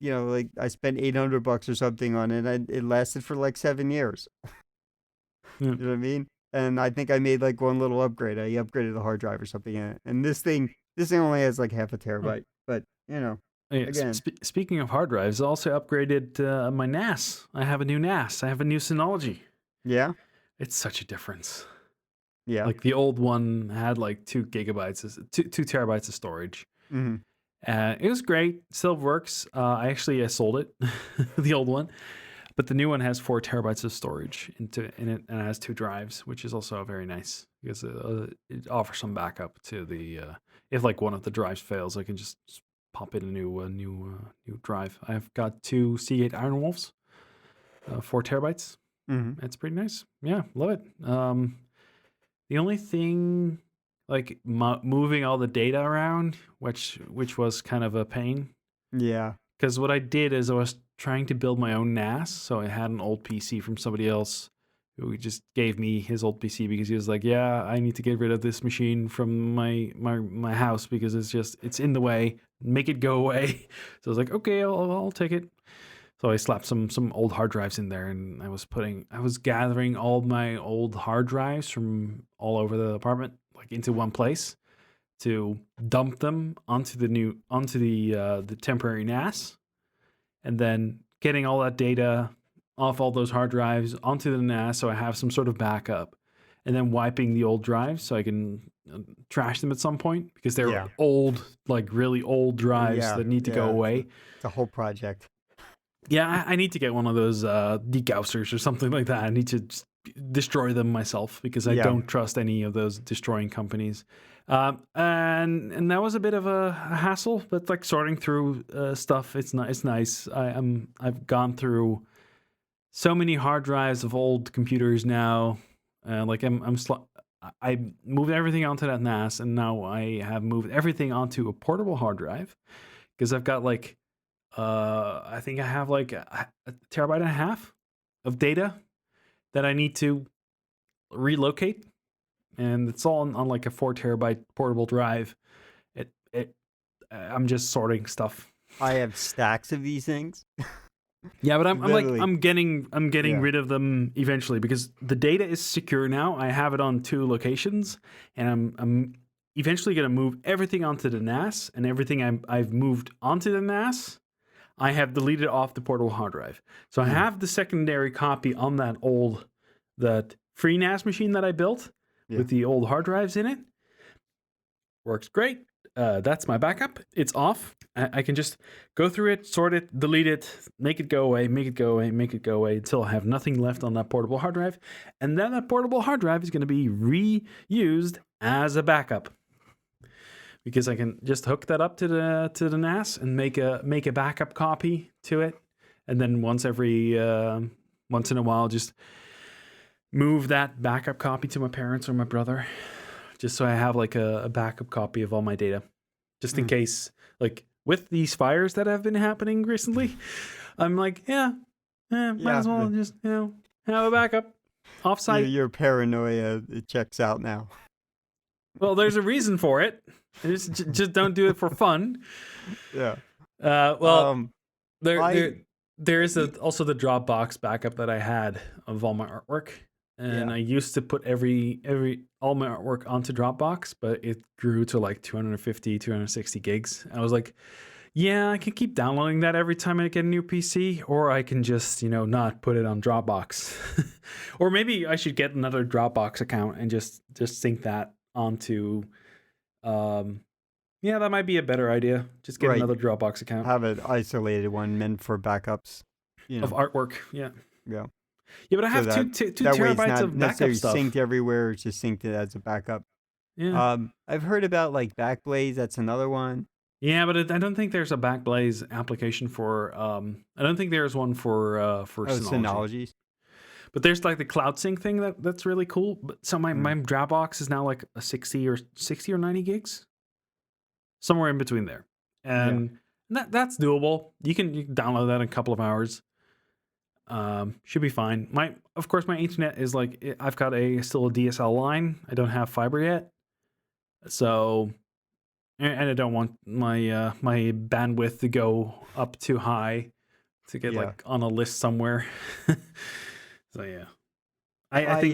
I spent $800 or something on it, and it lasted for like 7 years. Yeah. You know what I mean? And I think I made like one little upgrade. I upgraded the hard drive or something in it. And this thing only has like half a terabyte. But Yeah, again, speaking of hard drives, I also upgraded my NAS. I have a new NAS. I have a new Synology. yeah, It's such a difference. yeah. Like the old one had like 2 terabytes of storage. Hmm. It was great. Still works. I sold it, the old one. But the new one has 4 terabytes of storage in it, and it has 2 drives, which is also very nice because it offers some backup to the if like one of the drives fails, I can just pop in a new drive. I've got 2 Seagate Iron Wolves, 4 terabytes. Mm-hmm. It's pretty nice. Yeah, love it. The only thing, like moving all the data around, which was kind of a pain. Yeah. Because what I did is I was trying to build my own NAS, so I had an old PC from somebody else who just gave me his old PC because he was like, "Yeah, I need to get rid of this machine from my house because it's in the way. Make it go away." So I was like, "Okay, I'll take it." So I slapped some old hard drives in there, and I was gathering all my old hard drives from all over the apartment, like into one place, to dump them onto the temporary NAS, and then getting all that data off all those hard drives onto the NAS, so I have some sort of backup, and then wiping the old drives so I can trash them at some point because they're Yeah. old, like really old drives Yeah. that need to go away. It's a whole project. Yeah, I need to get one of those degaussers or something like that. I need to just destroy them myself because I Yeah. don't trust any of those destroying companies. And that was a bit of a hassle, but like sorting through stuff, it's nice. I've gone through so many hard drives of old computers now. I moved everything onto that NAS, and now I have moved everything onto a portable hard drive because I've got like. I think I have like a terabyte and a half of data that I need to relocate, and it's all on like a 4 terabyte portable drive. I'm just sorting stuff. I have stacks of these things. Yeah, but Literally. I'm getting Yeah. rid of them eventually because the data is secure now. I have it on 2 locations, and I'm eventually going to move everything onto the NAS, and everything I've moved onto the NAS. I have deleted off the portable hard drive. So I have the secondary copy on that free NAS machine that I built with the old hard drives in it. Works great. That's my backup. It's off. I can just go through it, sort it, delete it, make it go away, make it go away, make it go away until I have nothing left on that portable hard drive. And then that portable hard drive is going to be reused as a backup. Because I can just hook that up to the NAS and make a backup copy to it, and then once in a while, just move that backup copy to my parents or my brother, just so I have like a backup copy of all my data, just in case. Like with these fires that have been happening recently, I'm like, might as well just have a backup offsite. Your paranoia, it checks out now. Well, there's a reason for it. Just don't do it for fun. Yeah. There is also the Dropbox backup that I had of all my artwork, and I used to put all my artwork onto Dropbox, but it grew to like 250, 260 gigs. I was like, yeah, I can keep downloading that every time I get a new PC, or I can just not put it on Dropbox, or maybe I should get another Dropbox account and just sync that onto. That might be a better idea. Just get another Dropbox account. Have an isolated one meant for backups. Of artwork. Yeah. Yeah. Yeah, but I have two terabytes of backup stuff. Synced everywhere. It's just synced it as a backup. Yeah. I've heard about like Backblaze. That's another one. Yeah, but I don't think there's a Backblaze application for. I don't think there's one for Synology. But there's like the Cloud Sync thing that's really cool. But so my Dropbox is now like a 60 or 90 gigs, somewhere in between there, and that's doable. You can download that in a couple of hours. Should be fine. Of course, my internet is like I've got still a DSL line. I don't have fiber yet, so and I don't want my bandwidth to go up too high to get like on a list somewhere. So yeah, I think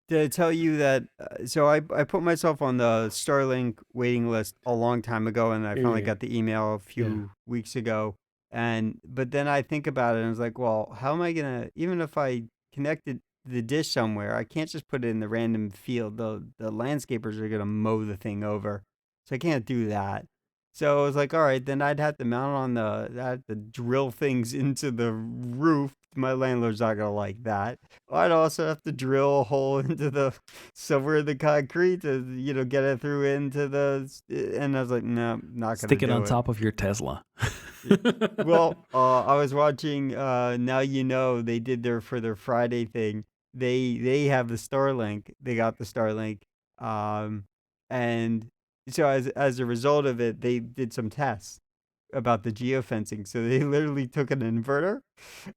to tell you that. So I put myself on the Starlink waiting list a long time ago, and I finally got the email a few weeks ago. But then I think about it, and I was like, well, how am I gonna? Even if I connected the dish somewhere, I can't just put it in the random field. The landscapers are gonna mow the thing over, so I can't do that. So I was like, all right, then I'd have to mount on I had to drill things into the roof my landlord's not gonna like that. I'd also have to drill a hole into the somewhere in the concrete to get it through into and I was like, no, not gonna Stick it on do it. top of your Tesla. Well, I was watching Now You Know, they did for their Friday thing. They have the Starlink. They got the Starlink. And so as a result of it, they did some tests about the geofencing. So they literally took an inverter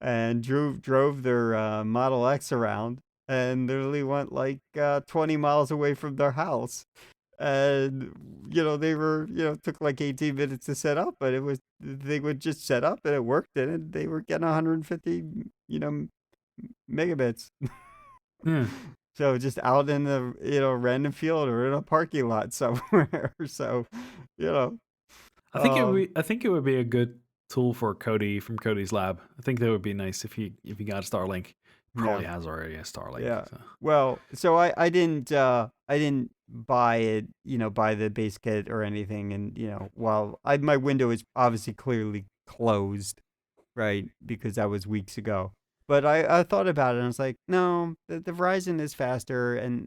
and drove their Model X around and literally went like 20 miles away from their house. And they were took like 18 minutes to set up, but they would just set up and it worked, and they were getting 150 megabits. Yeah. So just out in the random field or in a parking lot somewhere. So I think um it would be a good tool for Cody from Cody's lab. I think that would be nice if he got a Starlink. yeah. Probably has already a Starlink. Yeah. So. Well, so I didn't buy it, buy the base kit or anything, and while my window is obviously clearly closed, right? Because that was weeks ago. But I thought about it and I was like, no, the Verizon is faster, and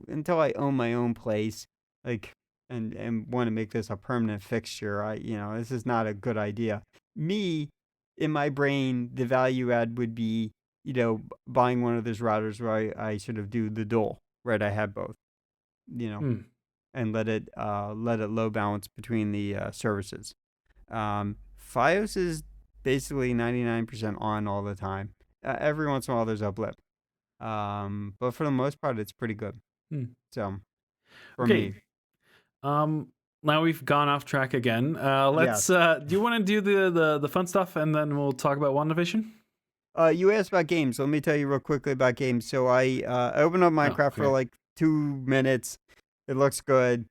until I own my own place, like, and want to make this a permanent fixture, this is not a good idea. Me, in my brain, the value add would be, buying one of those routers where I sort of do the dual, right? I have both, and let it load balance between the services. Fios is basically 99% on all the time. Every once in a while, there's a blip. But for the most part, it's pretty good. So, for me. Now we've gone off track again. Let's. Yes. Do you want to do the fun stuff, and then we'll talk about WandaVision? You asked about games. Let me tell you real quickly about games. So I opened up Minecraft for like 2 minutes. It looks good.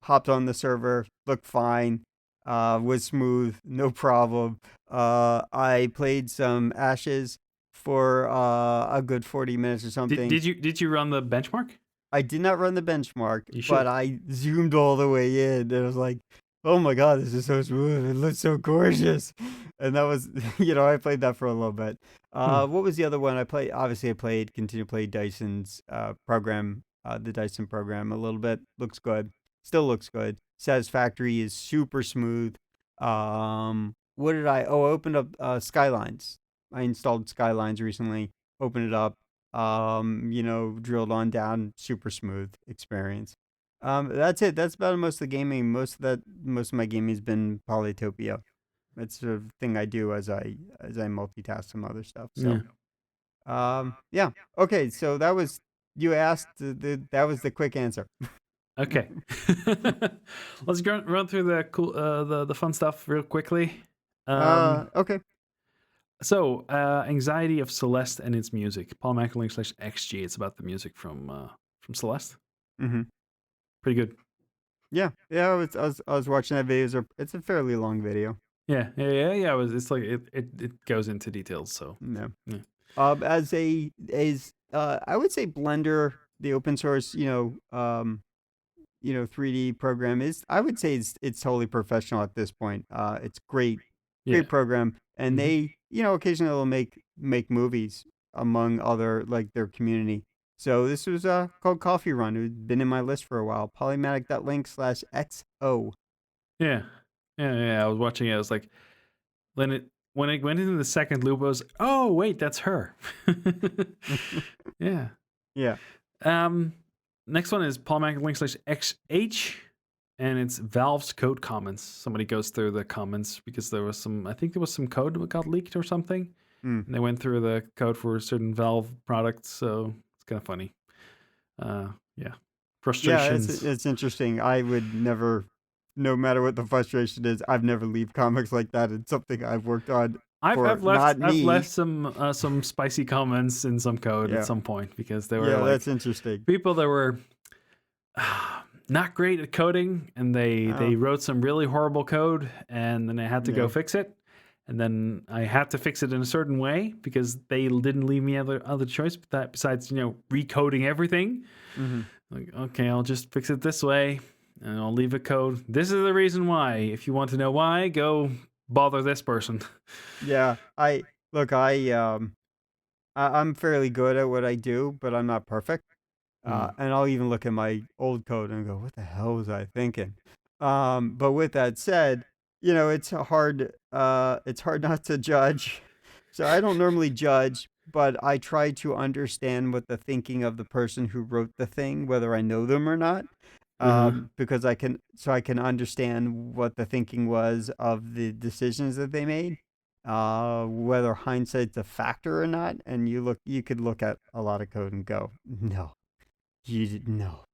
Hopped on the server. Looked fine. Was smooth. No problem. I played some Ashes for a good 40 minutes or something. Did you run the benchmark? I did not run the benchmark, You should. but I zoomed all the way in, and I was like, oh my god, this is so smooth. It looks so gorgeous. And that was, I played that for a little bit. What was the other one I played? Obviously, continue to play Dyson's program, the Dyson program a little bit. Looks good. Still looks good. Satisfactory is super smooth. What did I opened up Skylines. I installed Skylines recently. Opened it up. Drilled on down, super smooth experience. That's it. That's about most of the gaming. Most of my gaming has been Polytopia. It's sort of thing I do as I multitask some other stuff. So, yeah. Okay, so that was you asked. That was the quick answer. Okay. Let's run through the cool the fun stuff real quickly. Okay. So, Anxiety of Celeste and its music. Polymatic.media/XG. It's about the music from Celeste. Mm-hmm. Pretty good. Yeah. I was watching that video. It's a fairly long video. Yeah. It's like it goes into details. So no. Yeah. As I would say Blender, the open source, 3D program is, I would say it's totally professional at this point. It's great program, and they, occasionally will make movies among other, like, their community. So this was called Coffee Run. It had been in my list for a while. Polymatic.link/XO. Yeah. I was watching it. I was like, when it went into the second loop, I was, oh wait, that's her. Yeah. Yeah. Next one is Polymatic.link/XH, and it's Valve's code comments. Somebody goes through the comments because there was some code that got leaked or something. And they went through the code for certain Valve products, so it's kind of funny. Frustrations. Yeah, it's interesting. I would never, no matter what the frustration is, I've never leave comics like that. It's something I've worked on. I've left some spicy comments in some code at some point because they were that's interesting. People that were not great at coding, and they wrote some really horrible code, and then I had to go fix it, and then I had to fix it in a certain way because they didn't leave me other choice besides recoding everything. Mm-hmm. Like, okay, I'll just fix it this way, and I'll leave a code. This is the reason why. If you want to know why, go bother this person. Yeah, I Look, I'm fairly good at what I do, but I'm not perfect. Mm. And I'll even look at my old code and go, "What the hell was I thinking?" But with that said, it's hard not to judge. So I don't normally judge, but I try to understand what the thinking of the person who wrote the thing, whether I know them or not, Uh-huh. because I can understand what the thinking was of the decisions that they made, whether hindsight's a factor or not. And you could look at a lot of code and go, no, you did no.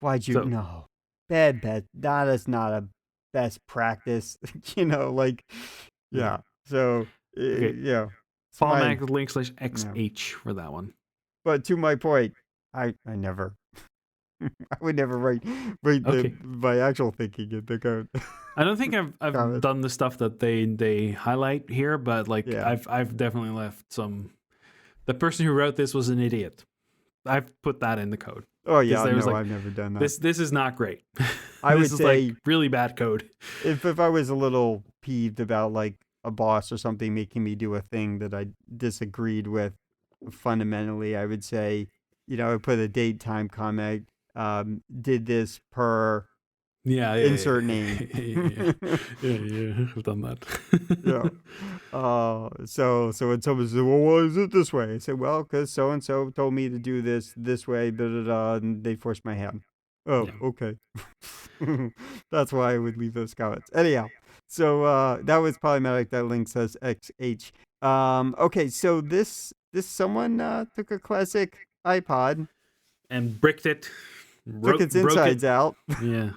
Why'd you So, no? Bad bet. That is not a best practice. Like yeah. yeah. So Okay. yeah. It's my Polymatic link slash yeah. XH for that one. But to my point, I never I would never write the Okay. my actual thinking in the code. I don't think I've Comment. done the stuff that they highlight here, but like Yeah. I've definitely left some. The person who wrote this was an idiot. I've put that in the code Oh because yeah, there was no, like I've never done that. this is not great. I This would is like say really bad code. if I was a little peeved about like a boss or something making me do a thing that I disagreed with fundamentally, I would say, I would put a date time comment. Did this per Yeah, yeah, insert yeah, name. yeah, yeah, yeah, yeah. I've done Yeah. that. So when someone says, "Well, why is it this way?" I say, "Well, because so and so told me to do this way, da da da, and they forced my hand." Oh, Yeah. okay. That's why I would leave those comments. Anyhow, so that was Polymatic. That link says XH. Okay, so this someone took a classic iPod, And bricked it, took its broke it. insides out, Yeah.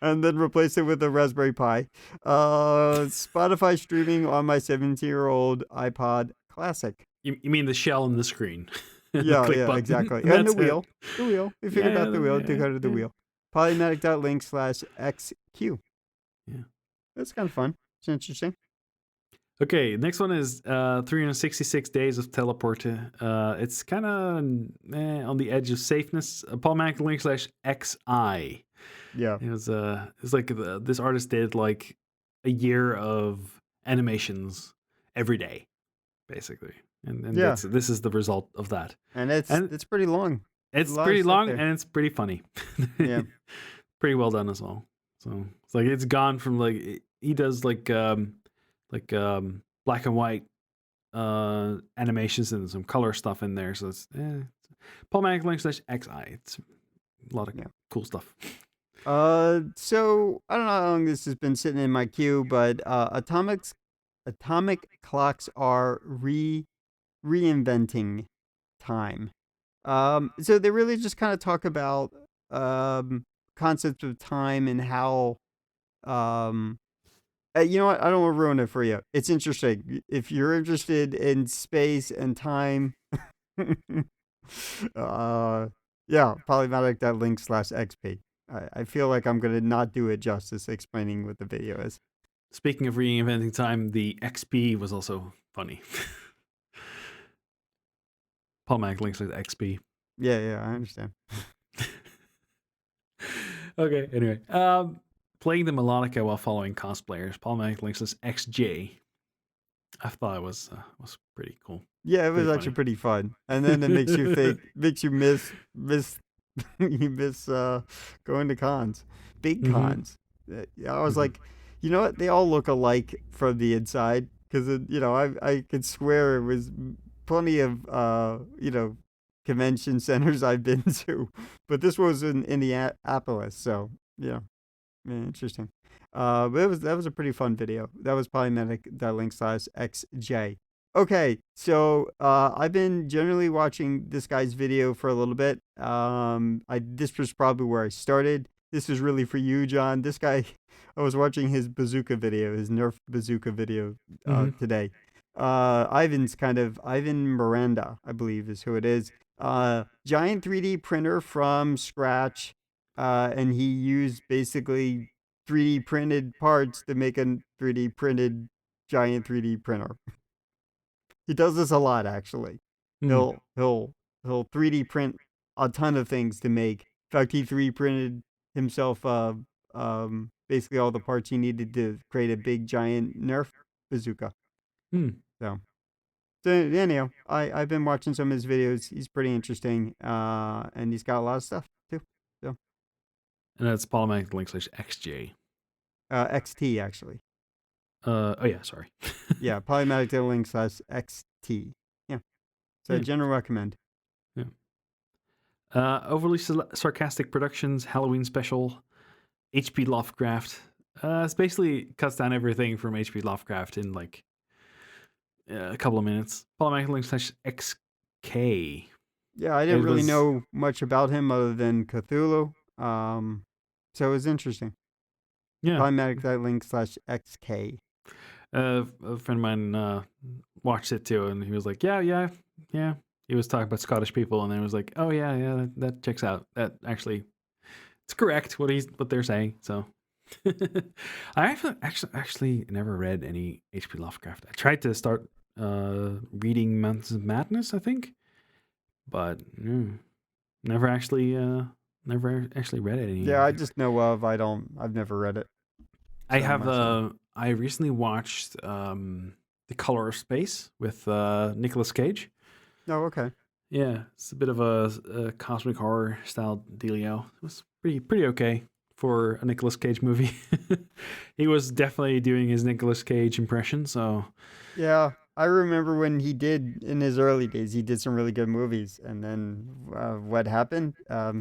and then replaced it with a Raspberry Pi. Spotify streaming on my 17-year-old iPod Classic. You mean the shell and the screen and the Yeah, click yeah, button? exactly. And And the that's it. wheel. The wheel. We Yeah, figured yeah, out the wheel, yeah, decoded the yeah. wheel. Polymatic.link/XQ. Yeah. That's kind of fun. It's interesting. Okay, next one is 366 days of teleport. It's kind of on the edge of safeness. Polymatic link slash XI. Yeah. It's like this artist did like a year of animations every day, basically, and Yeah. this is the result of that. And it's And it's pretty long. There's a it's lot of pretty stuff long there. and it's pretty funny. Yeah. Pretty well done as well. So it's like it's gone from like he does black and white animations and some color stuff in there. So it's Polymatic link slash XI. It's a lot of Yeah. cool stuff. So I don't know how long this has been sitting in my queue, but atomic clocks are reinventing time. So they really just kind of talk about concepts of time and how you know what? I don't want to ruin it for you. It's interesting. If you're interested in space and time, uh, yeah, polymatic.link/XP. I feel like I'm going to not do it justice explaining what the video is. Speaking of reinventing time, the XP was also funny. Polymatic link slash XP. Yeah, yeah, I understand. Okay, anyway. Playing the melodica while following cosplayers. Polymatic link slash XJ. I thought it was pretty cool. Yeah, it was Pretty actually funny. pretty fun. And then it makes you think, makes you miss you miss going to cons, big Mm-hmm. cons. Yeah, I was Mm-hmm. like, you know what? They all look alike from the inside because I could swear it was plenty of convention centers I've been to, but this was in Indianapolis, so yeah. Yeah, interesting. But that was a pretty fun video. That was polymatic.link/XJ. Okay, so I've been generally watching this guy's video for a little bit. This was probably where I started. This is really for you, John. This guy, I was watching his bazooka video, his Nerf bazooka video Mm-hmm. today. Ivan Miranda, I believe, is who it is. Giant 3D printer from scratch, and he used basically 3D printed parts to make a 3D printed giant 3D printer. He does this a lot, actually. Mm. He'll 3D print a ton of things to make. In fact, he 3D printed himself basically all the parts he needed to create a big giant Nerf bazooka. Mm. So So anyhow, I've been watching some of his videos. He's pretty interesting, and he's got a lot of stuff too. So And that's Polymatic.xj. XT actually. Oh yeah, sorry. Yeah, Polymatic.link/XT. Yeah. So Yeah. general recommend. Yeah. Overly sarcastic productions, Halloween special, H.P. Lovecraft. It's basically cuts down everything from H.P. Lovecraft in like a couple of minutes. Polymatic.link/XK. Yeah, I didn't It really was know much about him other than Cthulhu. So it was interesting. yeah. Polymatic.link/XK. A friend of mine watched it too, and he was like, yeah. He was talking about Scottish people, and then he was like, oh yeah, that checks out. That actually, it's correct what they're saying. So, I actually never read any H.P. Lovecraft. I tried to start reading Mountains of Madness, I think, but never actually read any Yeah, of I it. just know of. I've never read it. I So have myself. I recently watched The Color of Space with Nicolas Cage. Oh, okay. Yeah, it's a bit of a cosmic horror style dealio. It was pretty okay for a Nicolas Cage movie. He was definitely doing his Nicolas Cage impression, so Yeah, I remember when he did in his early days. He did some really good movies, and then what happened? I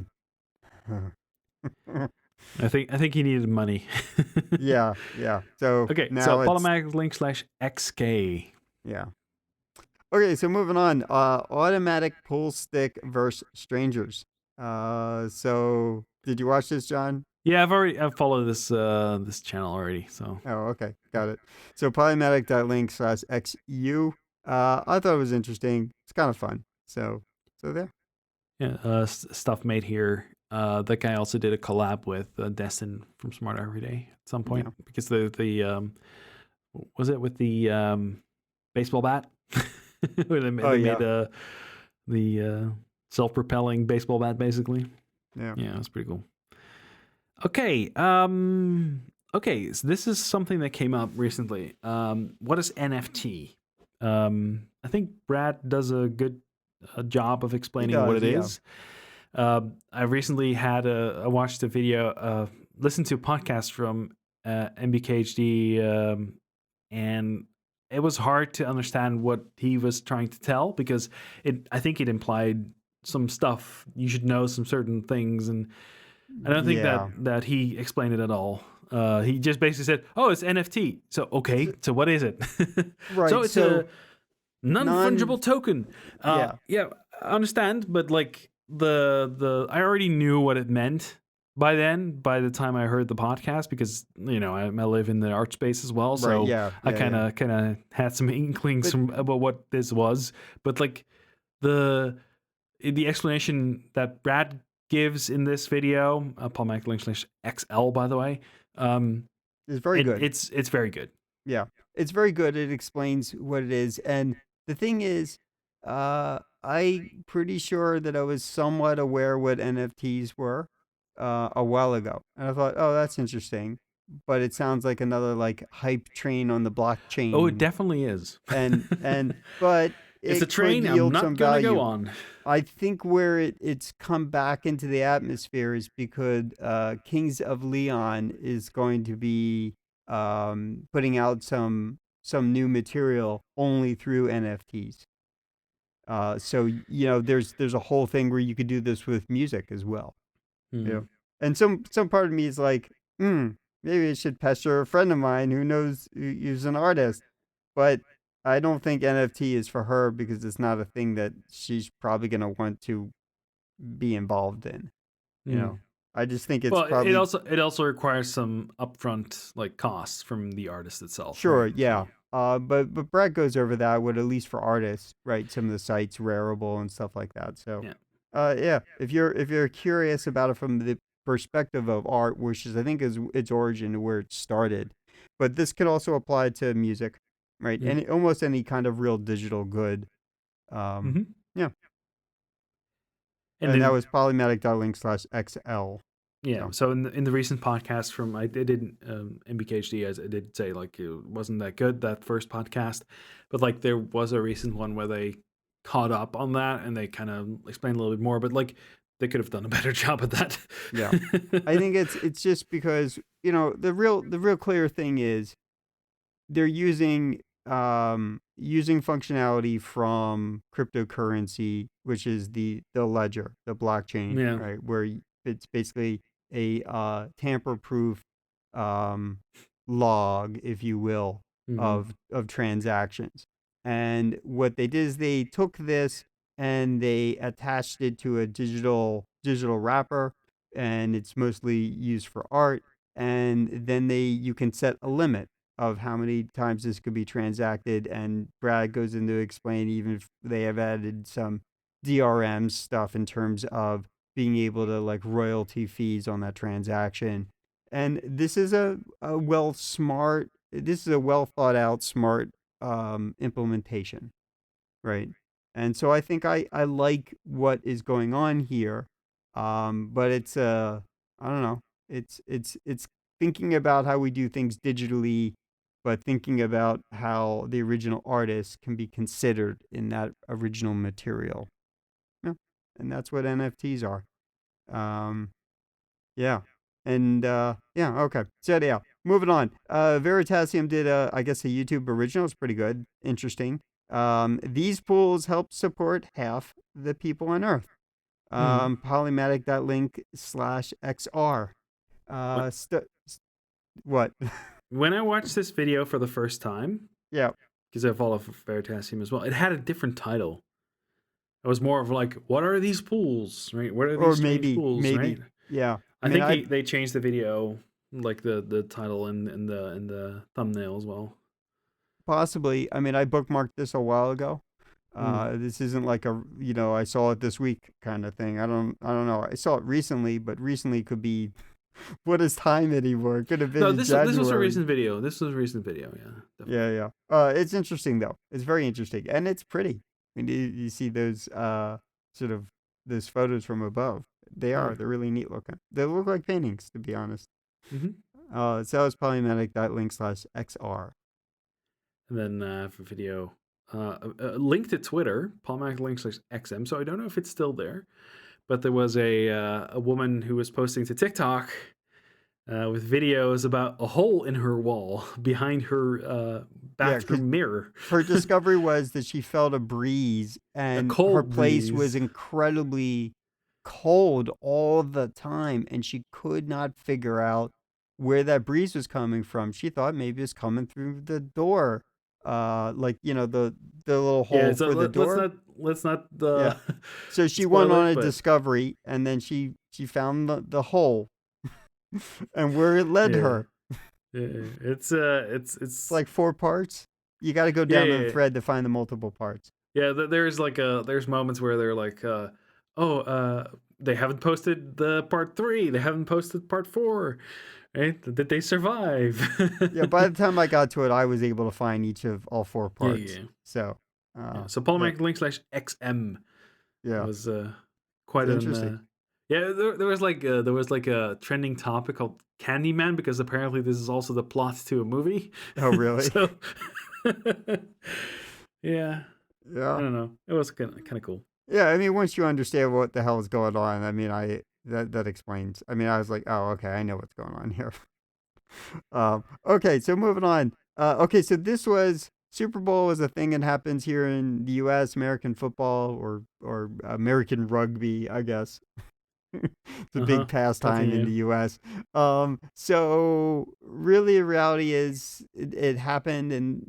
think he needed money. Yeah. So Okay, so now it's Polymatic link/XK. yeah. Okay, so moving on. Automatic pull stick versus strangers. So did you watch this, John? Yeah, I've followed this channel already, so Oh, okay, got it. So polymatic.link/XU. I thought it was interesting. It's kind of fun. So there. yeah, stuff made here. That guy also did a collab with Destin from Smart Every Day at some point Yeah. because the was it with the baseball bat where Oh they made yeah. the self-propelling baseball bat basically. Yeah. Yeah, that's pretty cool. Okay, so this is something that came up recently. What is NFT? I think Brad does a good job of He explaining what does. it Yeah. is. I recently I watched a video, listened to a podcast from MBKHD, and it was hard to understand what he was trying to tell because I think it implied some stuff. You should know some certain things, and I don't think Yeah. that he explained it at all. He just basically said, "Oh, it's NFT." So okay, So, so what is it? So right. it's So a non-fungible token. yeah. Yeah, I understand, but like I already knew what it meant by then. By the time I heard the podcast, because I live in the art space as well, Right. so Yeah. I Yeah. Yeah. kind of had some inklings But from about what this was. But like the the explanation that Brad gives in this video, Paul McLinch/XL, by the way, um, it's very good. it's very good. Yeah, it's very good. It explains what it is, and the thing is, I'm pretty sure that I was somewhat aware what NFTs were a while ago, and I thought, oh, that's interesting, but it sounds like another like hype train on the Oh, it blockchain, definitely is. and but It's a it could train I'm yield not some gonna go value. on. I think where it's come back into the atmosphere is because Kings of Leon is going to be putting out some new material only through NFTs. So there's a whole thing where you could do this with music as well. You know, Hmm. and some part of me is like, maybe I should pester a friend of mine who's an artist, but I don't think NFT is for her because it's not a thing that she's probably gonna want to be involved in. You Hmm. know, I just think it's Well, it probably also it also requires some upfront like costs from the artist itself, sure, right? yeah. So But Brad goes over that with at least for artists, right? Some of the sites, Rareable and stuff like that. So, yeah. yeah, if you're curious about it from the perspective of art, which is I think is its origin and where it started, but this could also apply to music, right? Hmm. And almost any kind of real digital good. Um, Hmm. yeah, And and that then was polymatic.link/XL. Yeah. So So in the recent podcast from I did MBKHD, as I did say, like it wasn't that good, that first podcast, but like there was a recent one where they caught up on that and they kind of explained a little bit more, but like they could have done a better job at that. yeah, I think it's just because the real clear thing is they're using functionality from cryptocurrency, which is the ledger, the blockchain, Yeah. right? Where it's basically a tamper-proof um, log, if you will, Hmm. of transactions. And what they did is they took this and they attached it to a digital wrapper, and it's mostly used for art. And then you can set a limit of how many times this could be transacted. And Brad goes into explain even if they have added some DRM stuff in terms of being able to like royalty fees on that transaction. And this is this is a well thought out smart implementation, right? And so I think I like what is going on here, but I don't know, it's thinking about how we do things digitally, but thinking about how the original artist can be considered in that original material. Yeah, and that's what NFTs are. Um, yeah. And yeah, okay. So yeah, moving on. Veritasium did I guess a YouTube original. It's pretty good. Interesting. These pools help support half the people on Earth. Hmm. Polymatic.link/XR. What? When I watched this video for the first time, Yeah. because I follow Veritasium as well, it had a different title. It was more of like, what are these pools, right? What are Or these strange maybe, pools, right? yeah. I I mean, think they changed the video, like the title and the thumbnail as well. possibly. I mean, I bookmarked this a while ago. Mm. This isn't like I saw it this week kind of thing. I don't know. I saw it recently, but recently could be what is time anymore? It could have been No, in this was a January. recent video. This was a recent video. Yeah, definitely. Yeah, yeah. It's interesting though. It's very interesting, and it's pretty. I mean, you see those sort of those photos from above. Yeah. They're really neat looking. They look like paintings, to be honest. Hmm. So it's polymatic.link/XR. And then for video, a link to Twitter, Polymatic links XM. So I don't know if it's still there, but there was a woman who was posting to TikTok with videos about a hole in her wall behind her Yeah, because bathroom mirror. her discovery was that she felt a breeze A and her cold place was breeze. incredibly cold all the time and she could not figure out where that breeze was coming from. She thought maybe it's coming through the door. Like, the little Yeah, hole so for the door. let's not Yeah. So she went spoil on it, a but discovery and then she found the hole and where it led yeah, her. yeah, It's like four parts. You got to go yeah, down the yeah, thread to find the multiple parts. yeah. There's like there's moments where they're like, oh, they haven't posted the part 3, they haven't posted part 4, right? Did they survive? Yeah, by the time I got to it, I was able to find each of all four Yeah, parts. yeah, So, yeah. So that Polymatic link slash XM yeah, was it's quite an interesting. yeah. There was like a trending topic called Candyman because apparently this is also the plot to a movie. Oh, really? So yeah, I Yeah, don't know. It was kind of cool. yeah. I mean, once you understand what the hell is going on, I mean, that explains. I mean, I was like, oh, okay, I know what's going on here. Okay, so moving on. Okay, so this was Super Bowl is a thing that happens here in the U.S. American football or American rugby, I guess. It's a Uh huh. big pastime in Continue. the U.S. So really, the reality is it happened, and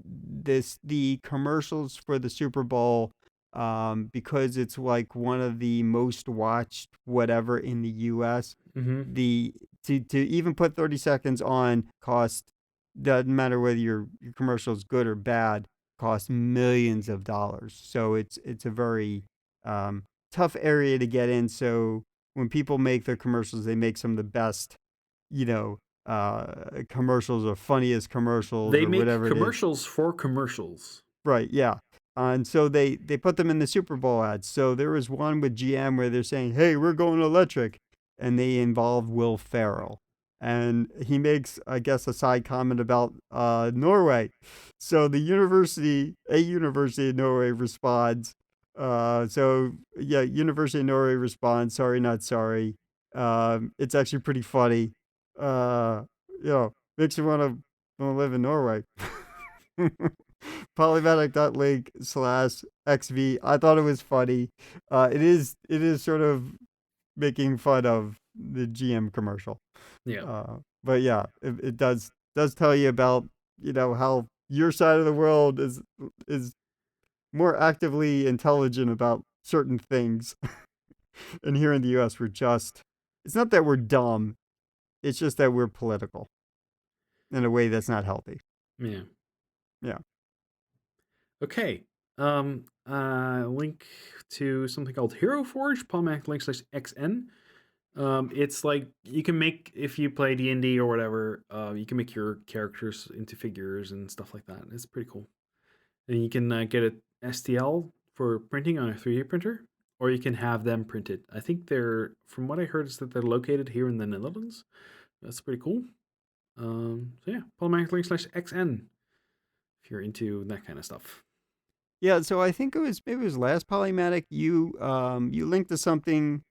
the commercials for the Super Bowl, because it's like one of the most watched whatever in the U.S. Mm-hmm. The to even put 30 seconds on cost doesn't matter whether your commercial is good or bad, costs millions of dollars. So it's a very um, tough area to get in. So when people make their commercials, they make some of the best, commercials or funniest commercials They or make whatever it is. commercials for commercials. Right, yeah. And so they put them in the Super Bowl ads. So there was one with GM where they're saying, "Hey, we're going electric," and they involve Will Ferrell. And he makes, I guess, a side comment about Norway. So a university in Norway responds. University of Norway responds, "Sorry, not sorry." It's actually pretty funny. Uh, Makes you want to live in Norway. Polymatic.link/XV. I thought it was funny. It is sort of making fun of the GM commercial. Yeah. But yeah, it does tell you about how your side of the world is more actively intelligent about certain things. And here in the U.S., it's not that we're dumb, it's just that we're political in a way that's not healthy. Yeah. Yeah. Okay. Link to something called Hero Forge, Polymatic.link/XN. It's like you can make, if you play D&D or whatever, you can make your characters into figures and stuff like that. It's pretty cool. And you can get a STL for printing on a 3D printer, or you can have them printed. I think from what I heard, is that they're located here in the Netherlands. That's pretty cool. So yeah, Polymatic.link/XN if you're into that kind of stuff. Yeah, so I think maybe it was last Polymatic. You linked to something.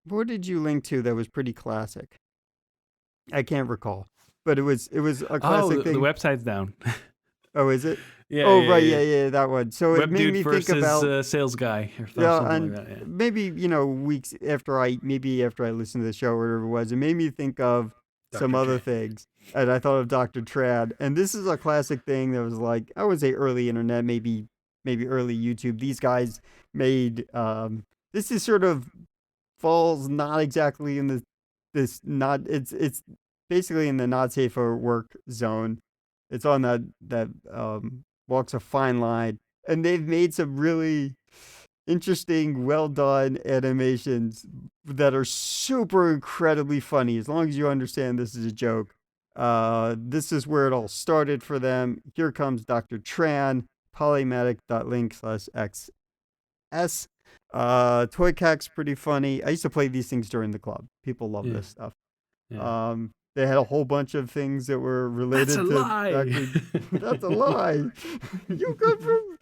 What did you link to that was pretty classic? I can't recall, but it was a Oh, classic the thing. website's down. Oh, is it? Yeah, Oh, yeah, right, yeah. yeah, that one. So it Web made dude me think versus about sales guy or yeah, something and like that. Yeah. maybe weeks after I listened to the show or whatever it was, it made me think of some Dr. other Tran. things, and I thought of Dr. Trad, and this is a classic thing that was like I would say early internet, maybe early YouTube. These guys made this is sort of falls not exactly in this not it's basically in the not safe for work zone. It's on that walks a fine line, and they've made some really interesting, well done animations that are super incredibly funny. As long as you understand this is a joke. This is where it all started for them. Here comes Dr. Tran, polymatic.link/x S. Toy Cack's pretty funny. I used to play these things during the club. People love Yeah. this stuff. Yeah. They had a whole bunch of things that were That's a related to lie. Dr. That's a lie. You come from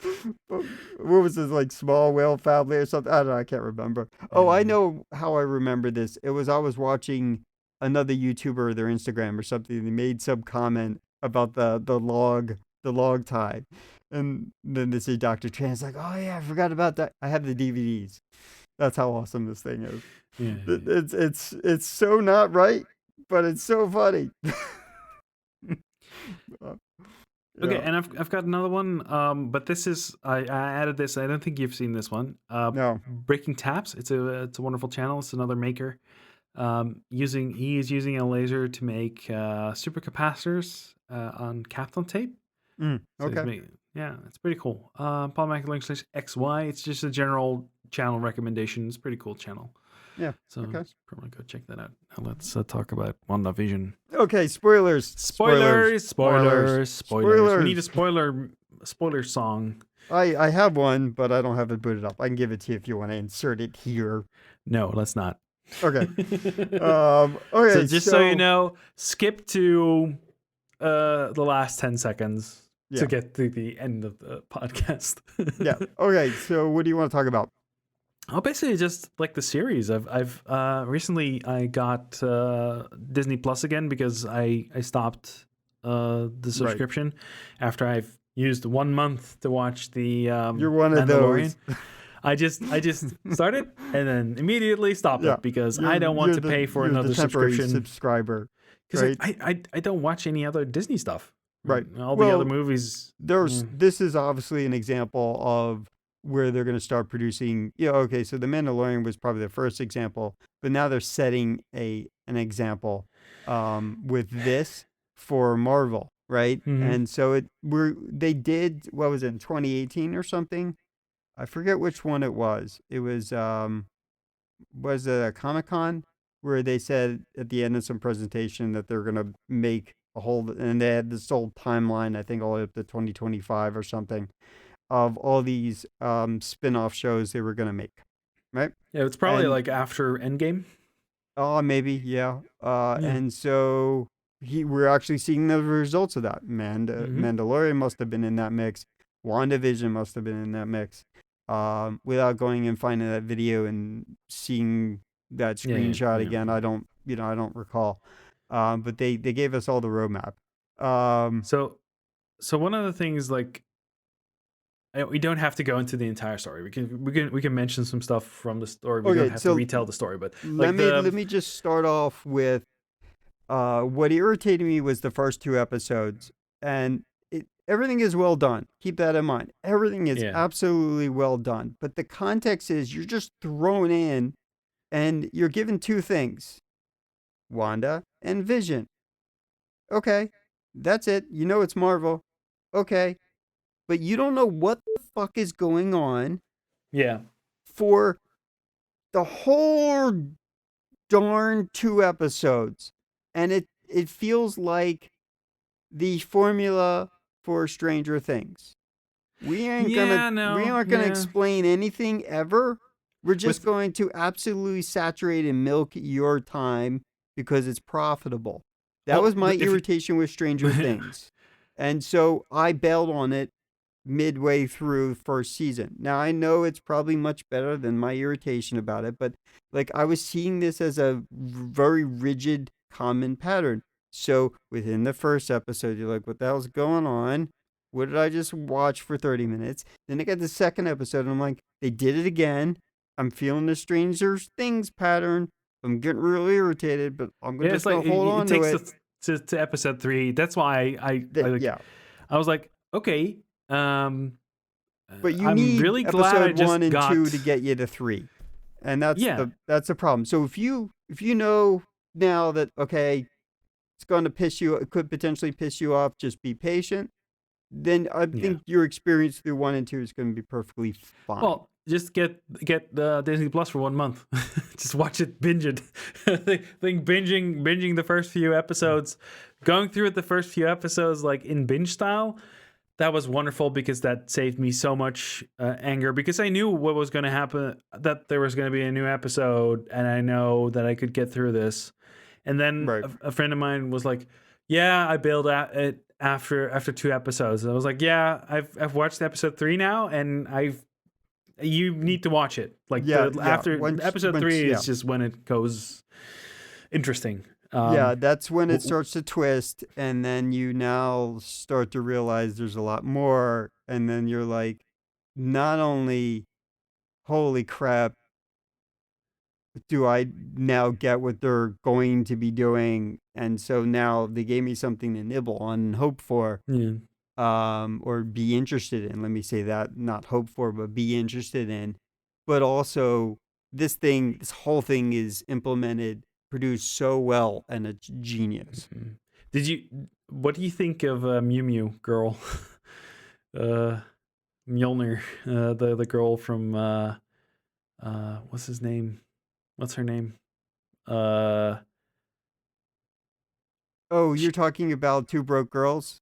what was this, like Small Whale Family or something? I don't know. I can't remember. Oh, I Yeah. know how I remember this. I was watching another YouTuber or their Instagram or something. They made some comment about the log tide. And then they say Dr. Tran's like, oh yeah, I forgot about that. I have the DVDs. That's how awesome this thing is. Yeah. It's so not right, but it's so funny. Okay, Yeah. and I've got another one. But this is I added this. I don't think you've seen this one. No. Breaking Taps. It's a wonderful channel. It's another maker. He is using a laser to make supercapacitors on Kapton tape. So he's Okay. making, yeah, it's pretty cool. Polymatic.link/XY. It's just a general channel recommendation. It's a pretty cool channel. Yeah. So Okay. probably go check that out. Now let's talk about WandaVision. Okay. Spoilers. Spoilers. We need a spoiler song. I have one, but I don't have it booted up. I can give it to you if you want to insert it here. No, let's not. Okay. Okay. So just so you know, skip to the last 10 seconds Yeah. to get to the end of the podcast. Yeah. Okay. So what do you want to talk about? Oh, basically just like the series. I've recently I got Disney Plus again because I stopped the subscription after I've used 1 month to watch the You're one of Mandalorian. those. I just started and then immediately stopped Yeah. it because I don't want to pay for you're another the temporary subscription. subscriber. Because Right. I don't watch any other Disney stuff. Right. All the Well, other movies. This is obviously an example of where they're going to start producing. Yeah, okay, so The Mandalorian was probably the first example, but now they're setting an example with this for Marvel, right? Mhm. And so they did, what was it, in 2018 or something? I forget which one it was. It was it a Comic-Con where they said at the end of some presentation that they're going to make a whole, and they had this whole timeline, I think all the way up to 2025 or something, of all these spin-off shows they were going to make, right? Yeah, it's probably And like after Endgame. Oh, maybe, yeah. Yeah. And so we're actually seeing the results of that. Mm-hmm. Mandalorian must have been in that mix. WandaVision must have been in that mix. Without going and finding that video and seeing that Yeah. screenshot Yeah. again, I don't recall. But they gave us all the roadmap. Um, So one of the things, like, we don't have to go into the entire story. We can mention some stuff from the story. We don't okay, have to so retell the story, but let like me the let me just start off with what irritated me was the first two episodes, and everything is well done. Keep that in mind. Everything is yeah. absolutely well done, but the context is you're just thrown in, and you're given two things: Wanda and Vision. Okay, that's it. You know it's Marvel. Okay, but you don't know what the fuck is going on Yeah. for the whole darn two episodes, and it feels like the formula for Stranger Things. Yeah, We no. aren't gonna Yeah. explain anything ever. We're just With going to absolutely saturate and milk your time because it's profitable. That was well, my if irritation with Stranger Things. And so I bailed on it midway through first season. Now I know it's probably much better than my irritation about it, but like I was seeing this as a very rigid common pattern. So within the first episode, you're like, what the hell's going on? What did I just watch for 30 minutes? Then I got the second episode and I'm like, they did it again. I'm feeling the Stranger Things pattern. I'm getting really irritated, but I'm yeah, it's just like gonna hold it on to takes it. to episode 3. That's why I like Yeah, I was like, okay, but you I'm need really glad I episode one just and two got. to get you to three, and Yeah. that's the problem. So if you know now that okay, it's going to piss you, it could potentially piss you off. Just be patient. Then I Yeah. think your experience through one and two is going to be perfectly fine. Well, just get Disney Plus for 1 month. Just watch it, binge it. Think binging the first few episodes, going through it the first few episodes like in binge style. That was wonderful because that saved me so much anger, because I knew what was going to happen, that there was going to be a new episode, and I know that I could get through this. And then Right. a friend of mine was like, "Yeah, I bailed at it after 2 episodes." And I was like, "Yeah, I've watched episode 3 now, and you need to watch it. Like Yeah. the Yeah. after episode Once. 3 Yeah. is just when it goes interesting." Yeah, that's when it W- starts to twist, and then you now start to realize there's a lot more, and then you're like, not only, holy crap, do I now get what they're going to be doing, and so now they gave me something to nibble on and hope for, yeah. or be interested in. Let me say that, not hope for, but be interested in. But also, this whole thing is implemented, produced so well, and it's genius. Mhm. Did you? What do you think of Mew Mew girl? uh, Mjolnir, the girl from what's his name? What's her name? Uh, Oh, sh you're talking about Two Broke Girls?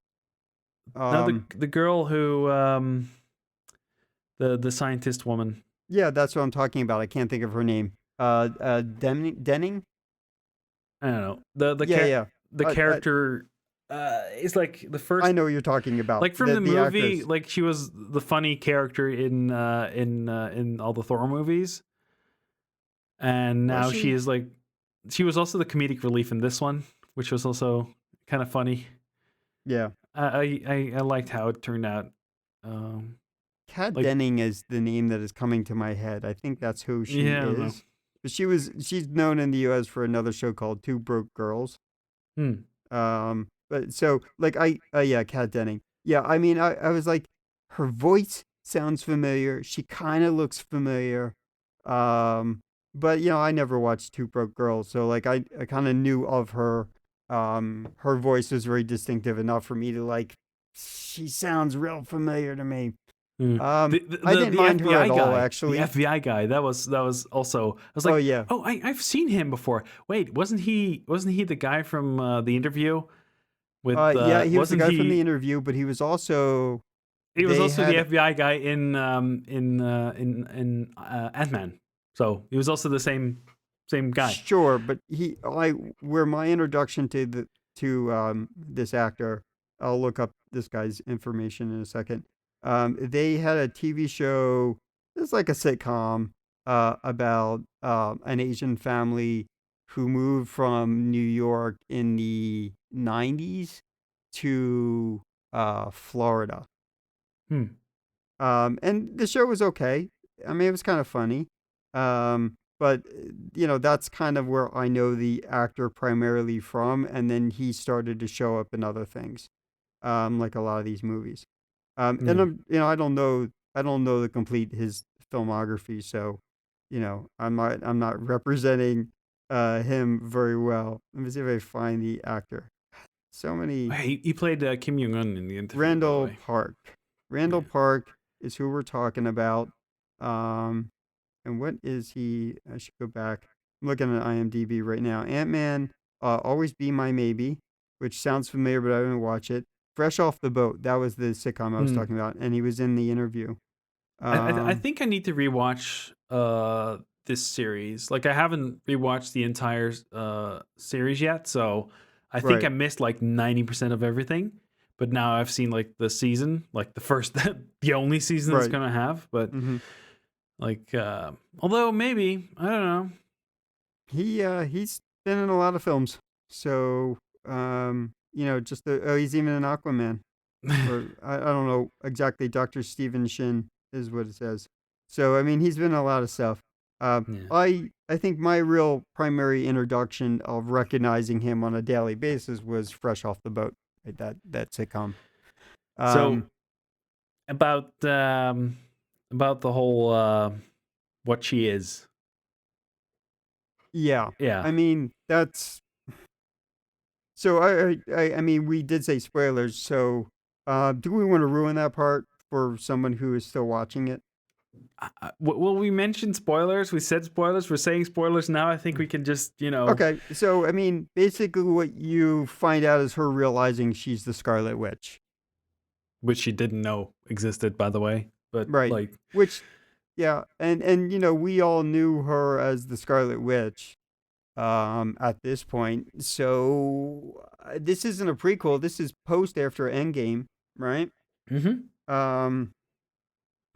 no, the Um, the girl who the scientist woman. yeah, that's what I'm talking about. I can't think of her name. Denning? I don't know. Yeah, yeah. The I, I, character is like the I first, know what you're talking about. like from the The movie, actress. like she was the funny character in all the Thor movies, and Was now she she? is like, she was also the comedic relief in this one, which was also kind of funny. Yeah. I liked how it turned out. Um, Kat like, Denning is the name that is coming to my head. I think that's who she yeah, I don't know. is. But she's known in the US for another show called Two Broke Girls. Hmm. But so like yeah, Kat Denning. Yeah, I mean I was like, her voice sounds familiar. She kind of looks familiar. Um, but I never watched Two Broke Girls, so like I kind of knew of her. Her voice was very distinctive enough for me to like. She sounds real familiar to me. Hmm. I didn't The mind her FBI at all, guy, the actually. FBI guy. That was also. I was Oh like, yeah, oh, I've seen him before. Wait, wasn't he the guy from the interview with yeah, he was the wasn't guy from the he? interview, but he was also He was they also the had. FBI guy in Ant-Man. So he was also the same. same guy. Sure, but where my introduction to this actor, I'll look up this guy's information in a second. They had a TV show. It's like a sitcom about an Asian family who moved from New York in the '90s to Florida. Hmm. And the show was okay. I mean, it was kind of funny. But that's kind of where I know the actor primarily from, and then he started to show up in other things, like a lot of these movies. And Yeah. I don't know the complete his filmography, so I'm not representing him very well. Let me see if I find the actor. So many. He played Kim Jong Un in the interview, by the Randall way. Park. Randall Yeah. Park is who we're talking about. Um, and what is he? I should go back. I'm looking at IMDb right now. Ant-Man, Always Be My Maybe, which sounds familiar, but I didn't watch it. Fresh Off the Boat, that was the sitcom I was Hmm. talking about, and he was in the interview. I think I need to rewatch this series. Like I haven't rewatched the entire series yet, so I think I Right, missed like 90% of everything. But now I've seen like the season, like the first, the only season it's right. gonna have. But hmm like, although maybe I don't know. He's been in a lot of films, so just he's even in Aquaman. Or I don't know exactly. Dr. Stephen Shin is what it says. So I mean, he's been in a lot of stuff. Yeah. I think my real primary introduction of recognizing him on a daily basis was Fresh Off the Boat, right? That sitcom. So Um, about the whole what she is. yeah, Yeah. I mean that's so. I mean, we did say spoilers. So, do we want to ruin that part for someone who is still watching it? Well, we mentioned spoilers. We said spoilers. We're saying spoilers now. I think we can just, Okay, so I mean, basically, what you find out is her realizing she's the Scarlet Witch, which she didn't know existed, by the way. But right? like, Which, yeah, and we all knew her as the Scarlet Witch, at this point. So this isn't a prequel. This is post after Endgame, right? hmm Um,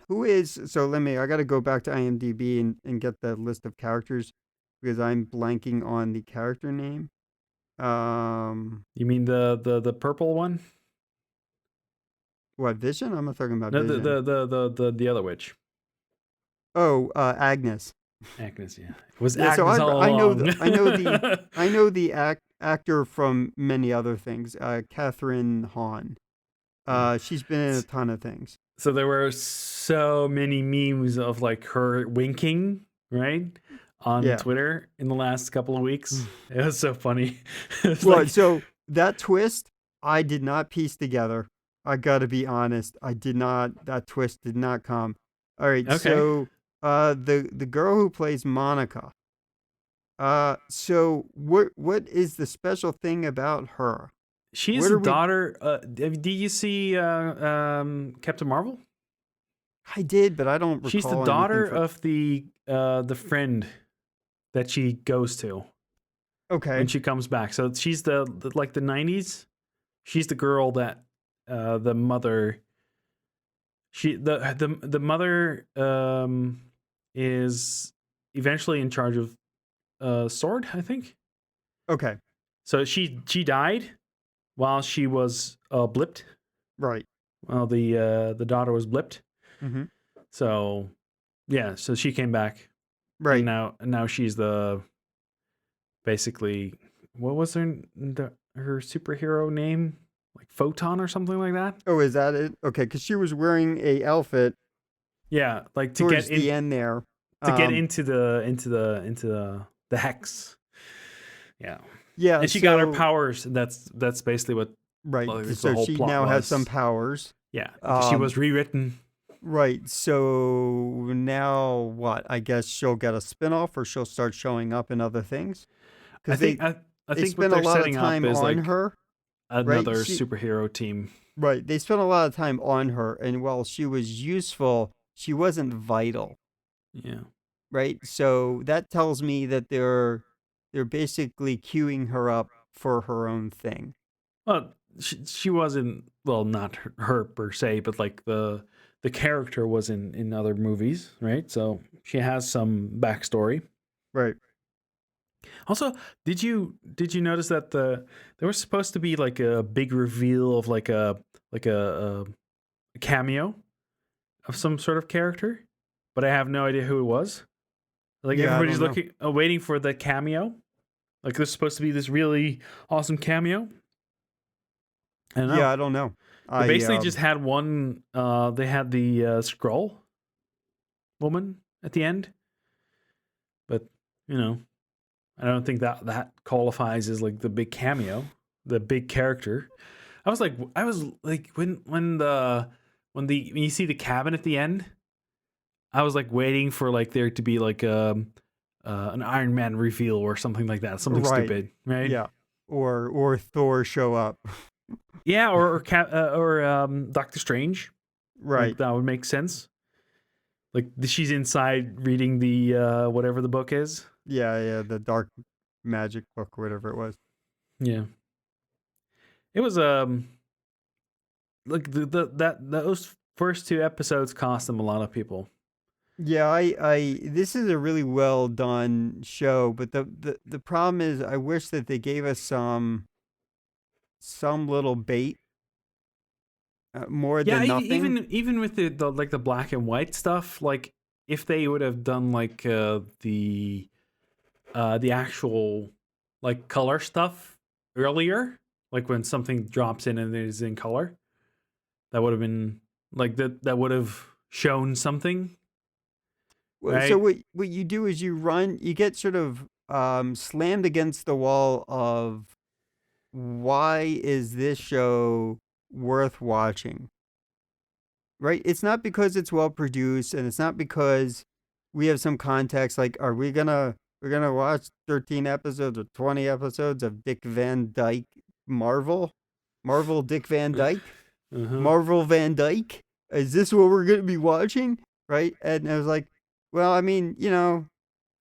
who is so? Let me. I got to go back to IMDb and get the list of characters because I'm blanking on the character name. Um, you mean the purple one? what Vision? I'm not talking about No, Vision. the other witch, Oh, Agnes. Agnes. Yeah, it was Yeah, so Agnes all along. I know the actor from many other things. Catherine Hahn. Yeah. She's been in a ton of things. So there were so many memes of like her winking, right? On Yeah. Twitter in the last couple of weeks. It was so funny. It's Well, like, so that twist I did not piece together. I got to be honest. I did not. That twist did not come. All right. okay. So, the girl who plays Monica. So what is the special thing about her? She is What the are we? daughter. Did you see Captain Marvel? I did, but I don't She's the recall anything daughter from. of the friend that she goes to when Okay. she comes back. So she's like the '90s. She's the girl that the mother. The mother is eventually in charge of Sword, I think. Okay. So she died while she was blipped. Right. While the daughter was blipped. Mm-hmm. So yeah, so she came back, and Right. now she's the basically what was her superhero name, like Photon or something like that. Oh, is that it? Okay, because she was wearing a outfit Yeah, like towards the end there. to get Um. into the hex. Yeah, Yeah. and she got her So powers. That's basically what right. like, the So whole she plot now has some was. powers. Yeah, because she Um. was rewritten. Right. So now what? I guess she'll get a spinoff, or she'll start showing up in other things. I Because think I, I they think what spent a they're lot of setting up time is on like her. Right. another superhero team. Right. They spent a lot of time on her, and while she was useful, she wasn't vital. Yeah. right? So that tells me that they're basically queuing her up for her own thing. Well, she wasn't, well, not her per se, but like the character was in other movies, right? So she has some backstory. Right. Also, did you notice that there was supposed to be like a big reveal of like a cameo of some sort of character, but I have no idea who it was. Like Yeah, I everybody's don't know. looking, waiting for the cameo. Like there's supposed to be this really awesome cameo. I don't know. Yeah, I don't know. They I basically just had one. They had the scroll woman at the end, but you know, I don't think that qualifies as like the big cameo, the big character. I was like, when you see the cabin at the end, I was like waiting for like there to be like an Iron Man reveal or something like that, something right. stupid, right? Yeah. Or Thor show up. Yeah, or Doctor Strange, like right. that would make sense. Like she's inside reading the whatever the book is. Yeah, yeah, the dark magic book, whatever it was. Yeah, it was like those first two episodes cost them a lot of people. Yeah, I this is a really well done show, but the problem is I wish that they gave us some little bait more Yeah, than nothing. even with the like the black and white stuff, like if they would have done like the actual like color stuff earlier, like when something drops in and it is in color, that would have been like that would have shown something, So right? what you do is you get sort of slammed against the wall of why is this show worth watching? Right? It's not because it's well produced, and it's not because we have some context. Like, we're gonna watch 13 episodes or 20 episodes of Dick Van Dyke Marvel, Marvel Dick Van Dyke, Uh-huh. Marvel Van Dyke. Is this what we're gonna be watching? Right? And I was like, well, I mean,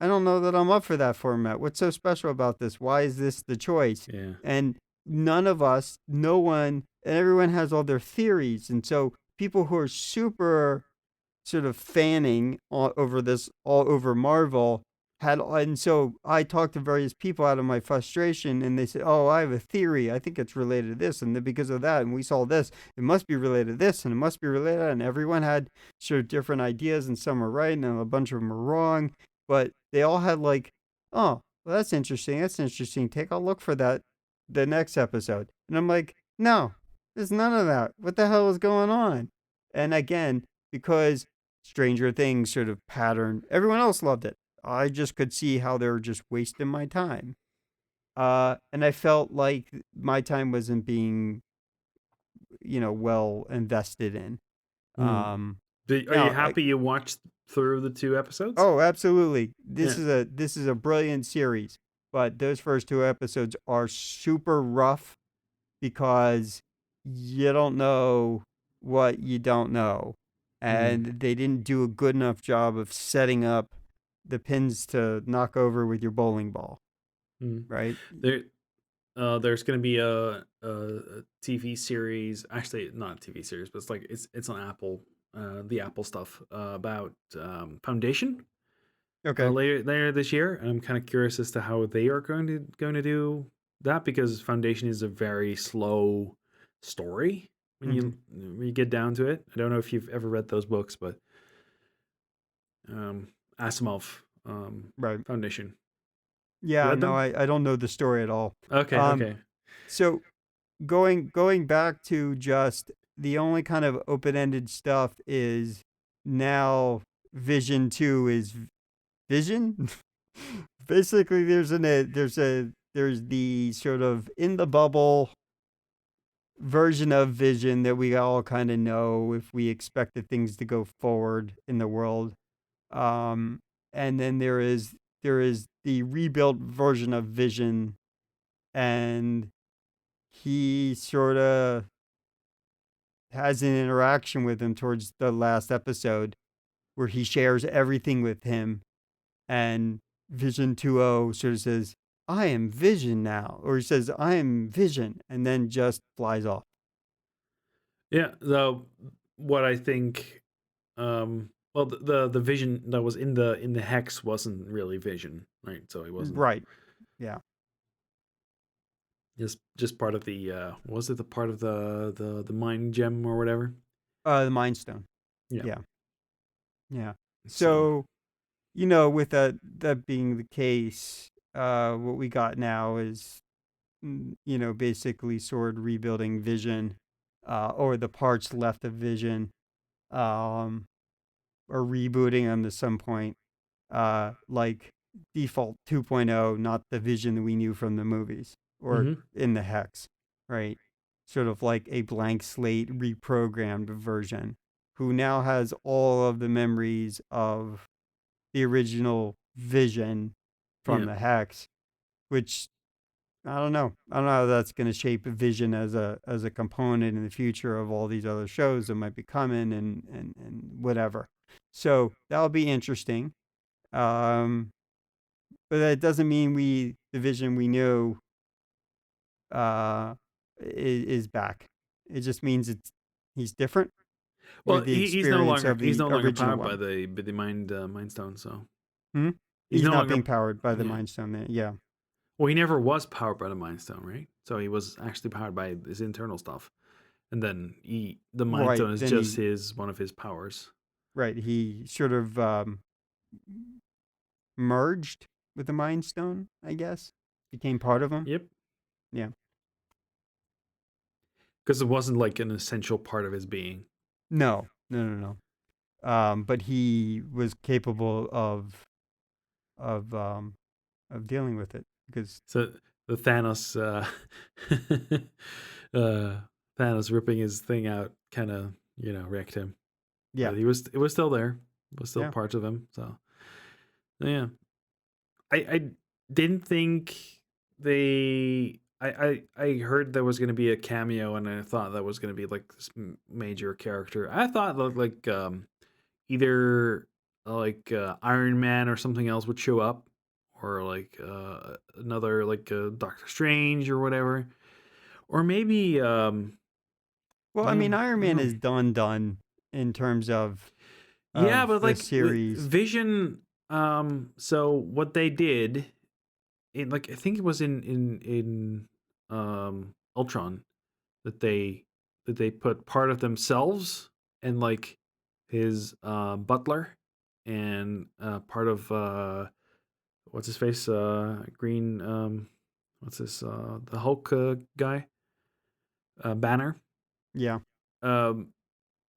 I don't know that I'm up for that format. What's so special about this? Why is this the choice? Yeah. And none of us, no one, and everyone has all their theories. And so people who are super sort of fanning over this all over Marvel and so I talked to various people out of my frustration, and they said, "Oh, I have a theory. I think it's related to this, and then because of that, and we saw this, it must be related to this, and it must be related." And everyone had sort of different ideas, and some were right, and a bunch of them were wrong, but they all had like, "Oh, well, that's interesting. That's interesting. Take a look for that the next episode." And I'm like, "No, there's none of that. What the hell is going on?" And again, because Stranger Things sort of pattern. Everyone else loved it. I just could see how they were just wasting my time. And I felt like my time wasn't being, well invested in. Mm. Um, Are you now, happy you watched through the two episodes? oh, absolutely. Yeah. This is a brilliant series, but those first two episodes are super rough because you don't know what you don't know. Mm. And they didn't do a good enough job of setting up the pins to knock over with your bowling ball, Mm. right? There, there's gonna be a TV series. Actually, not a TV series, but it's on Apple, the Apple stuff about Foundation Okay. later this year. And I'm kind of curious as to how they are going to do that, because Foundation is a very slow story Hmm. when you get down to it. I don't know if you've ever read those books, but Asimov, Right. Foundation. You Yeah, read no, them? I don't know the story at all. Okay, Um, okay. so going back to just the only kind of open-ended stuff is now Vision 2 is Vision. Basically, there's the sort of in the bubble version of Vision that we all kind of know if we expected things to go forward in the world. Um, and then there is the rebuilt version of Vision, and he sort of has an interaction with him towards the last episode where he shares everything with him. and Vision 2.0 sort of says, I am Vision now, or he says, I am Vision, and then just flies off. Yeah, though what I think, well, the vision that was in the hex wasn't really vision, right? So he wasn't Right. Yeah. just part of the was it the part of the mind gem or whatever? The Mind Stone. Yeah. Yeah. Yeah. So So, with that being the case, what we got now is, basically Sword rebuilding Vision, or the parts left of Vision, um, or rebooting them to some point, like Default 2.0, not the Vision that we knew from the movies or hmm in the Hex, right? Sort of like a blank slate reprogrammed version who now has all of the memories of the original Vision from yeah. the Hex, which I don't know. I don't know how that's going to shape Vision as a component in the future of all these other shows that might be coming and whatever. So that'll be interesting. Um, but that doesn't mean the Vision we knew uh, is back. It just means he's different Well, with the he's no experience longer of the original powered by one. the mind stone. So Hmm? he's He's no not longer being powered by the yeah. Mind Stone. Yeah. Well, he never was powered by the mind stone, right? So he was actually powered by his internal stuff, and then the mind Right. stone is Then just his one of his powers. he sort of merged with the Mind Stone, I guess. Became part of him. Yep. Yeah. Because it wasn't like an essential part of his being. No, no, no, no. But he was capable of um of dealing with it because So the Thanos, uh, Thanos ripping his thing out, kind of wrecked him. yeah, But it was still there. It was still yeah. parts of him. So yeah, I didn't think they. I heard there was going to be a cameo, and I thought that was going to be like this major character. I thought like either Iron Man or something else would show up, or like another like Doctor Strange or whatever, or maybe Well, I yeah, mean, Iron I don't Man know. is done in terms of Yeah, but the like series. Vision. So what they did, like I think it was in Ultron that they put part of themselves and like his butler and part of what's his face green what's this the Hulk guy Banner Yeah, um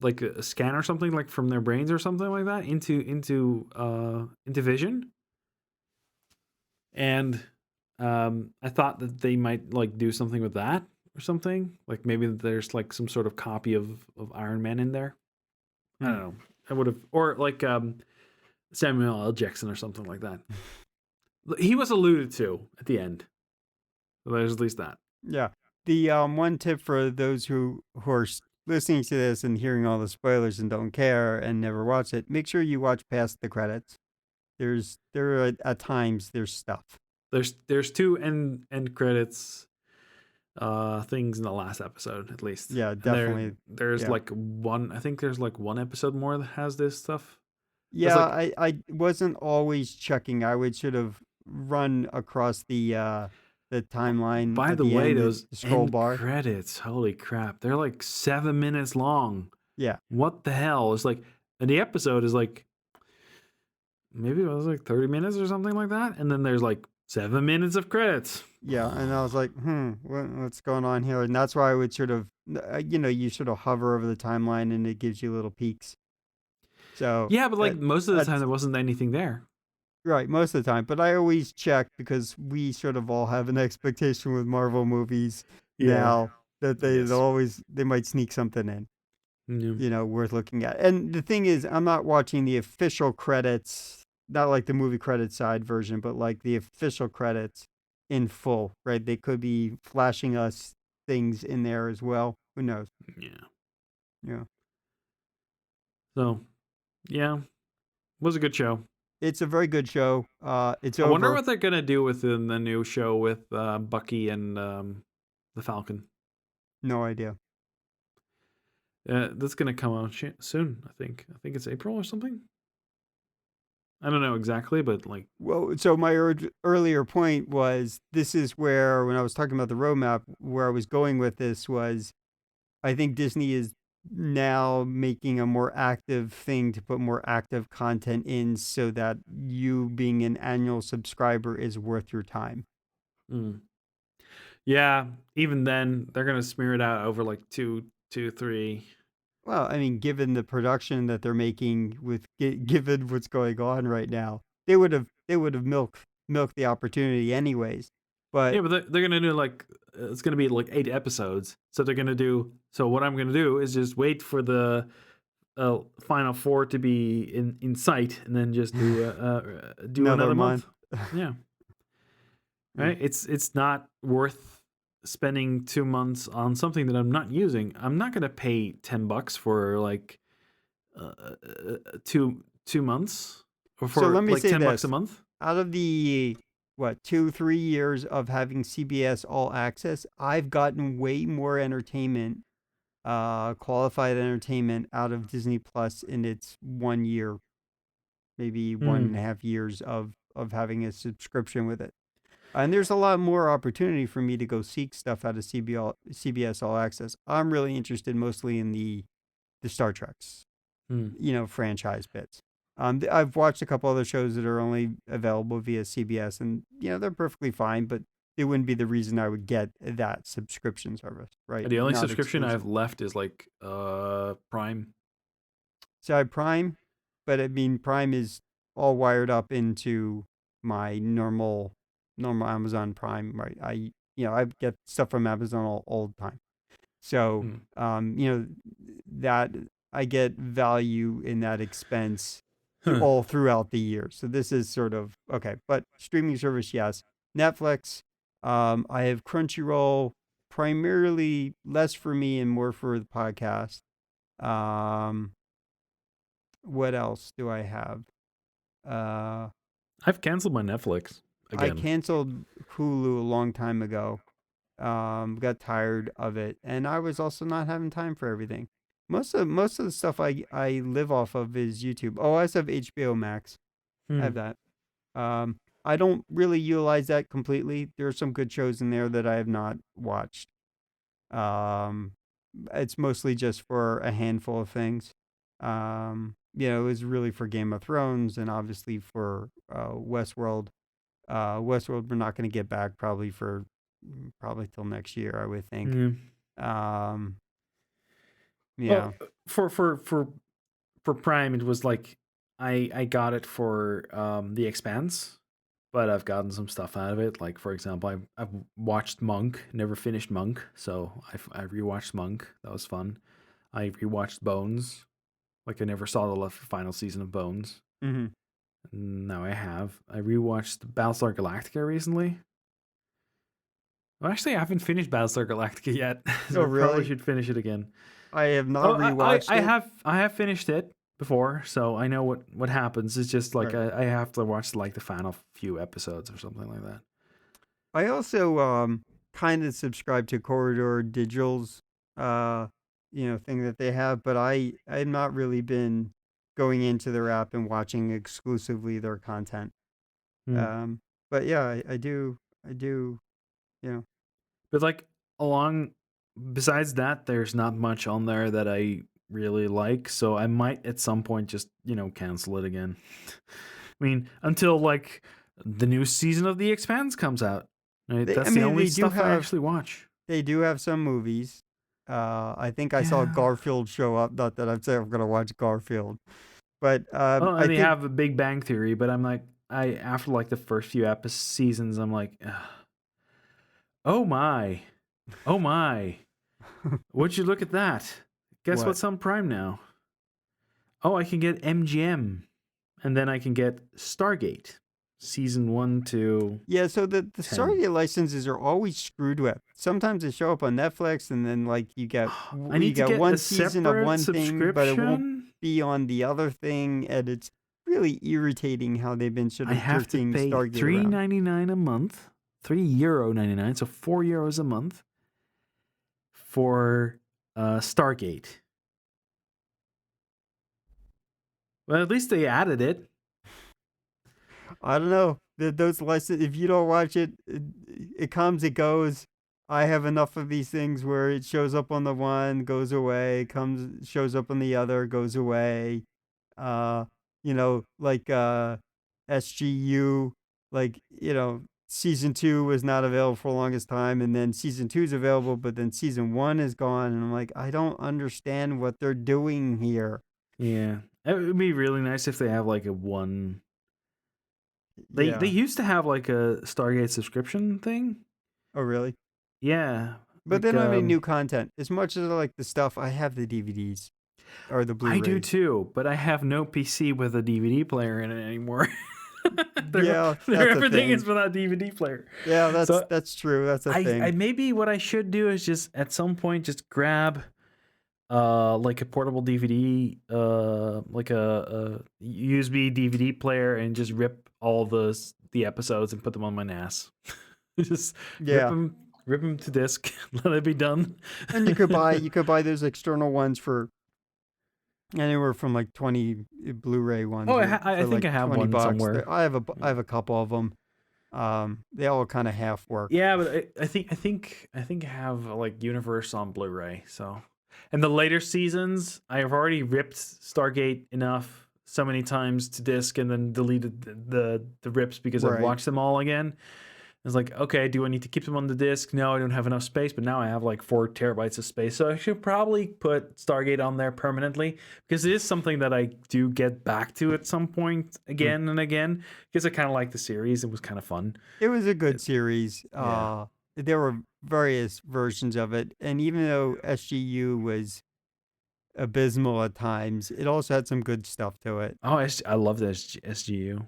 like a scan or something like from their brains or something like that into Vision. And I thought that they might like do something with that or something. Like maybe there's like some sort of copy of Iron Man in there. I hmm. don't know. I would have, or like Samuel L. Jackson or something like that. He was alluded to at the end. So there's at least that. Yeah. The one tip for those who are listening to this and hearing all the spoilers and don't care and never watch it, make sure you watch past the credits. There are at times there's stuff. There's two end credits things in the last episode at least. Yeah, And definitely. there's Yeah. like one I think there's like one episode more that has this stuff. There's Yeah, like I wasn't always checking. I would sort of run across the timeline by at the the way, end, those the scroll end bar. credits, holy crap, they're like 7 minutes long. Yeah. What the hell? It's like, and the episode is like, maybe it was like 30 minutes or something like that. And then there's like 7 minutes of credits. Yeah, and I was like, what's going on here? And that's why I would sort of, you sort of hover over the timeline and it gives you little peeks. So Yeah, but like most of the time, that's there wasn't anything there. right most of the time. But I always check because we sort of all have an expectation with Marvel movies Yeah, now that I guess. they might sneak something in, Yeah. worth looking at. And the thing is, I'm not watching the official credits, not like the movie credit side version, but like the official credits in full, right? They could be flashing us things in there as well. Who knows? Yeah. Yeah. So, yeah, was a good show. It's a very good show. It's I wonder over. what they're gonna do with the new show with Bucky and the Falcon. No idea. That's gonna come out soon. I think. I think it's April or something. I don't know exactly, but like, Well, so my earlier point was this is where, when I was talking about the roadmap, where I was going with this was I think Disney is now making a more active thing to put more active content in so that you being an annual subscriber is worth your time. mm. Yeah. Even then, they're gonna smear it out over like two, three. Well, I mean, given the production that they're making with given what's going on right now, they would have milked the opportunity anyways. Yeah, But but they're gonna do like it's gonna be like 8 episodes. So they're gonna do. So what I'm gonna do is just wait for the final four to be in sight, and then just do another another month. month. Yeah, right. It's not worth spending 2 months on something that I'm not using. I'm not gonna pay $10 for like uh, uh, two months or So for let me like say $10 a this: month. out of the what 2-3 years of having CBS All Access, I've gotten way more entertainment, qualified entertainment out of Disney Plus in its 1 year, maybe one and Hmm. a half years of having a subscription with it. And there's a lot more opportunity for me to go seek stuff out of CBS All Access. I'm really interested mostly in the Star Treks, Hmm. franchise bits. I've watched a couple other shows that are only available via CBS, and they're perfectly fine, but it wouldn't be the reason I would get that subscription service, right? The only Not subscription exclusive. I've left is like Prime. So I have Prime, but I mean Prime is all wired up into my normal Amazon Prime, right? I get stuff from Amazon all the time. So, Hmm. that I get value in that expense Huh. all throughout the year. So this is sort of okay, but streaming service, yes. Netflix, I have Crunchyroll, primarily less for me and more for the podcast. Um, what else do I have? Uh, I've canceled my Netflix I again. canceled Hulu a long time ago. Got tired of it, and I was also not having time for everything. Most of the stuff I live off of is YouTube. Oh, I also have HBO Max. I have Hmm. that. Um, I don't really utilize that completely. There are some good shows in there that I have not watched. Um, it's mostly just for a handful of things. It was really for Game of Thrones and obviously for Westworld. Westworld, we're not going to get back probably till next year, I would think. Yeah. Um, Well, yeah. for Prime, it was like I got it for The Expanse, but I've gotten some stuff out of it. Like for example, I've watched Monk, never finished Monk, so I rewatched Monk. That was fun. I rewatched Bones. Like I never saw the final season of Bones. Hmm. Now I have. I rewatched Battlestar Galactica recently. Well, actually, I haven't finished Battlestar Galactica yet, Oh, so I probably really? should finish it again. I have not Oh, rewatched it. I have finished it before, so I know what happens. It's just like Right. I have to watch like the final few episodes or something like that. I also kind of subscribe to Corridor Digital's uh thing that they have, but I've not really been going into their app and watching exclusively their content. Hmm. Um, but yeah, I do, you know. But like along, besides that, there's not much on there that I really like. So I might at some point just cancel it again. I mean, until like the new season of The Expanse comes out. Right, I that's the mean, only stuff I actually watch. they do have some movies. I think I saw Yeah. Garfield show up. Not that I'm saying I'm gonna watch Garfield, but Well, I and they think have a Big Bang Theory, but I'm like, I after like the first few seasons, I'm like, ugh, oh my, oh my, would you look at that? Guess what? what's on Prime now? Oh, I can get MGM, and then I can get Stargate, season 1 to Yeah, so the 10. Stargate licenses are always screwed with. Sometimes they show up on Netflix, and then like you get I you need to get get a one season of separate one thing, but it won't subscription. be on the other thing, and it's really irritating how they've been sort I of have to jerking pay Stargate around. €3.99 a month, €3.99, so €4 a month for Stargate. Well, at least they added it. I don't know. Those lessons, if you don't watch it, it comes, it goes. I have enough of these things where it shows up on the one, goes away, shows up on the other, goes away. Uh, like SGU, like, season 2 was not available for the longest time, and then season 2 is available, but then season 1 is gone, and I'm like, I don't understand what they're doing here. Yeah, it would be really nice if they have like a one. They used to have like a Stargate subscription thing. Oh, really? Yeah, But like, they don't have any new content. As much as I like the stuff, I have the DVDs or the Blu-rays. I do too, but I have no PC with a DVD player in it anymore. Yeah, everything is without DVD player. Yeah, that's true. That's a thing. I maybe what I should do is just at some point just grab like a portable DVD, like a USB DVD player, and just rip all the episodes and put them on my NAS. Just rip them to disc, let it be done. And you could buy those external ones for anywhere from like 20 Blu-ray ones. Oh, I think I have one $20. somewhere. I have a couple of them. They all kind of half work. Yeah, but I think I have like Universe on Blu-ray. So, and the later seasons, I have already ripped Stargate enough so many times to disc, and then deleted the rips because I've watched them all again. It's like, okay, do I need to keep them on the disc? No, I don't have enough space, but now I have like 4 terabytes of space. So I should probably put Stargate on there permanently, because it is something that I do get back to at some point again and again, because I kind of like the series. It was kind of fun. It was a good series. Yeah. There were various versions of it. And even though SGU was abysmal at times, it also had some good stuff to it. Oh, I love this SGU.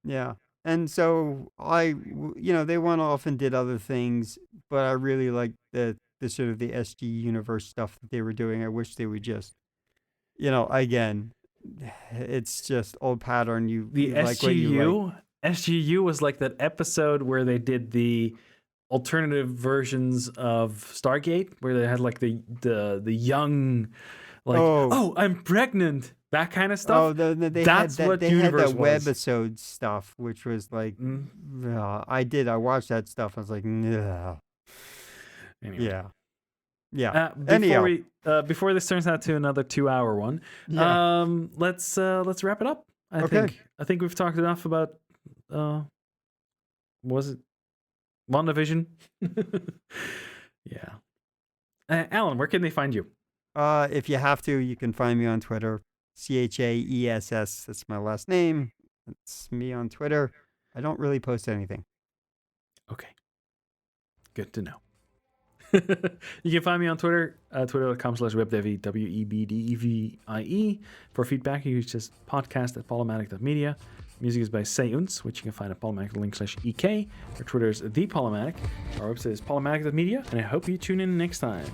Yeah. And so they went off and did other things, but I really liked the sort of the SG universe stuff that they were doing. I wish they would just, again, it's just old pattern. The SGU, like what you like. SGU was like that episode where they did the alternative versions of Stargate, where they had like the young, like, oh, I'm pregnant. That kind of stuff. Oh, they had that webisode stuff, which was like, I watched that stuff. I was like, no. Anyway. Yeah. Before this turns out to another 2-hour one, let's wrap it up. I think we've talked enough about. Was it WandaVision? Yeah. Alan, where can they find you? If you have to, you can find me on Twitter. CHAESS, that's my last name. That's me on Twitter. I don't really post anything. Okay. Good to know. You can find me on Twitter, twitter.com/webdevy, WEBDEVIE. For feedback, you just podcast@Polymatic.media. Music is by Seyuns, which you can find at Polymatic.link/EK. Our Twitter is ThePolymatic. Our website is Polymatic.media, and I hope you tune in next time.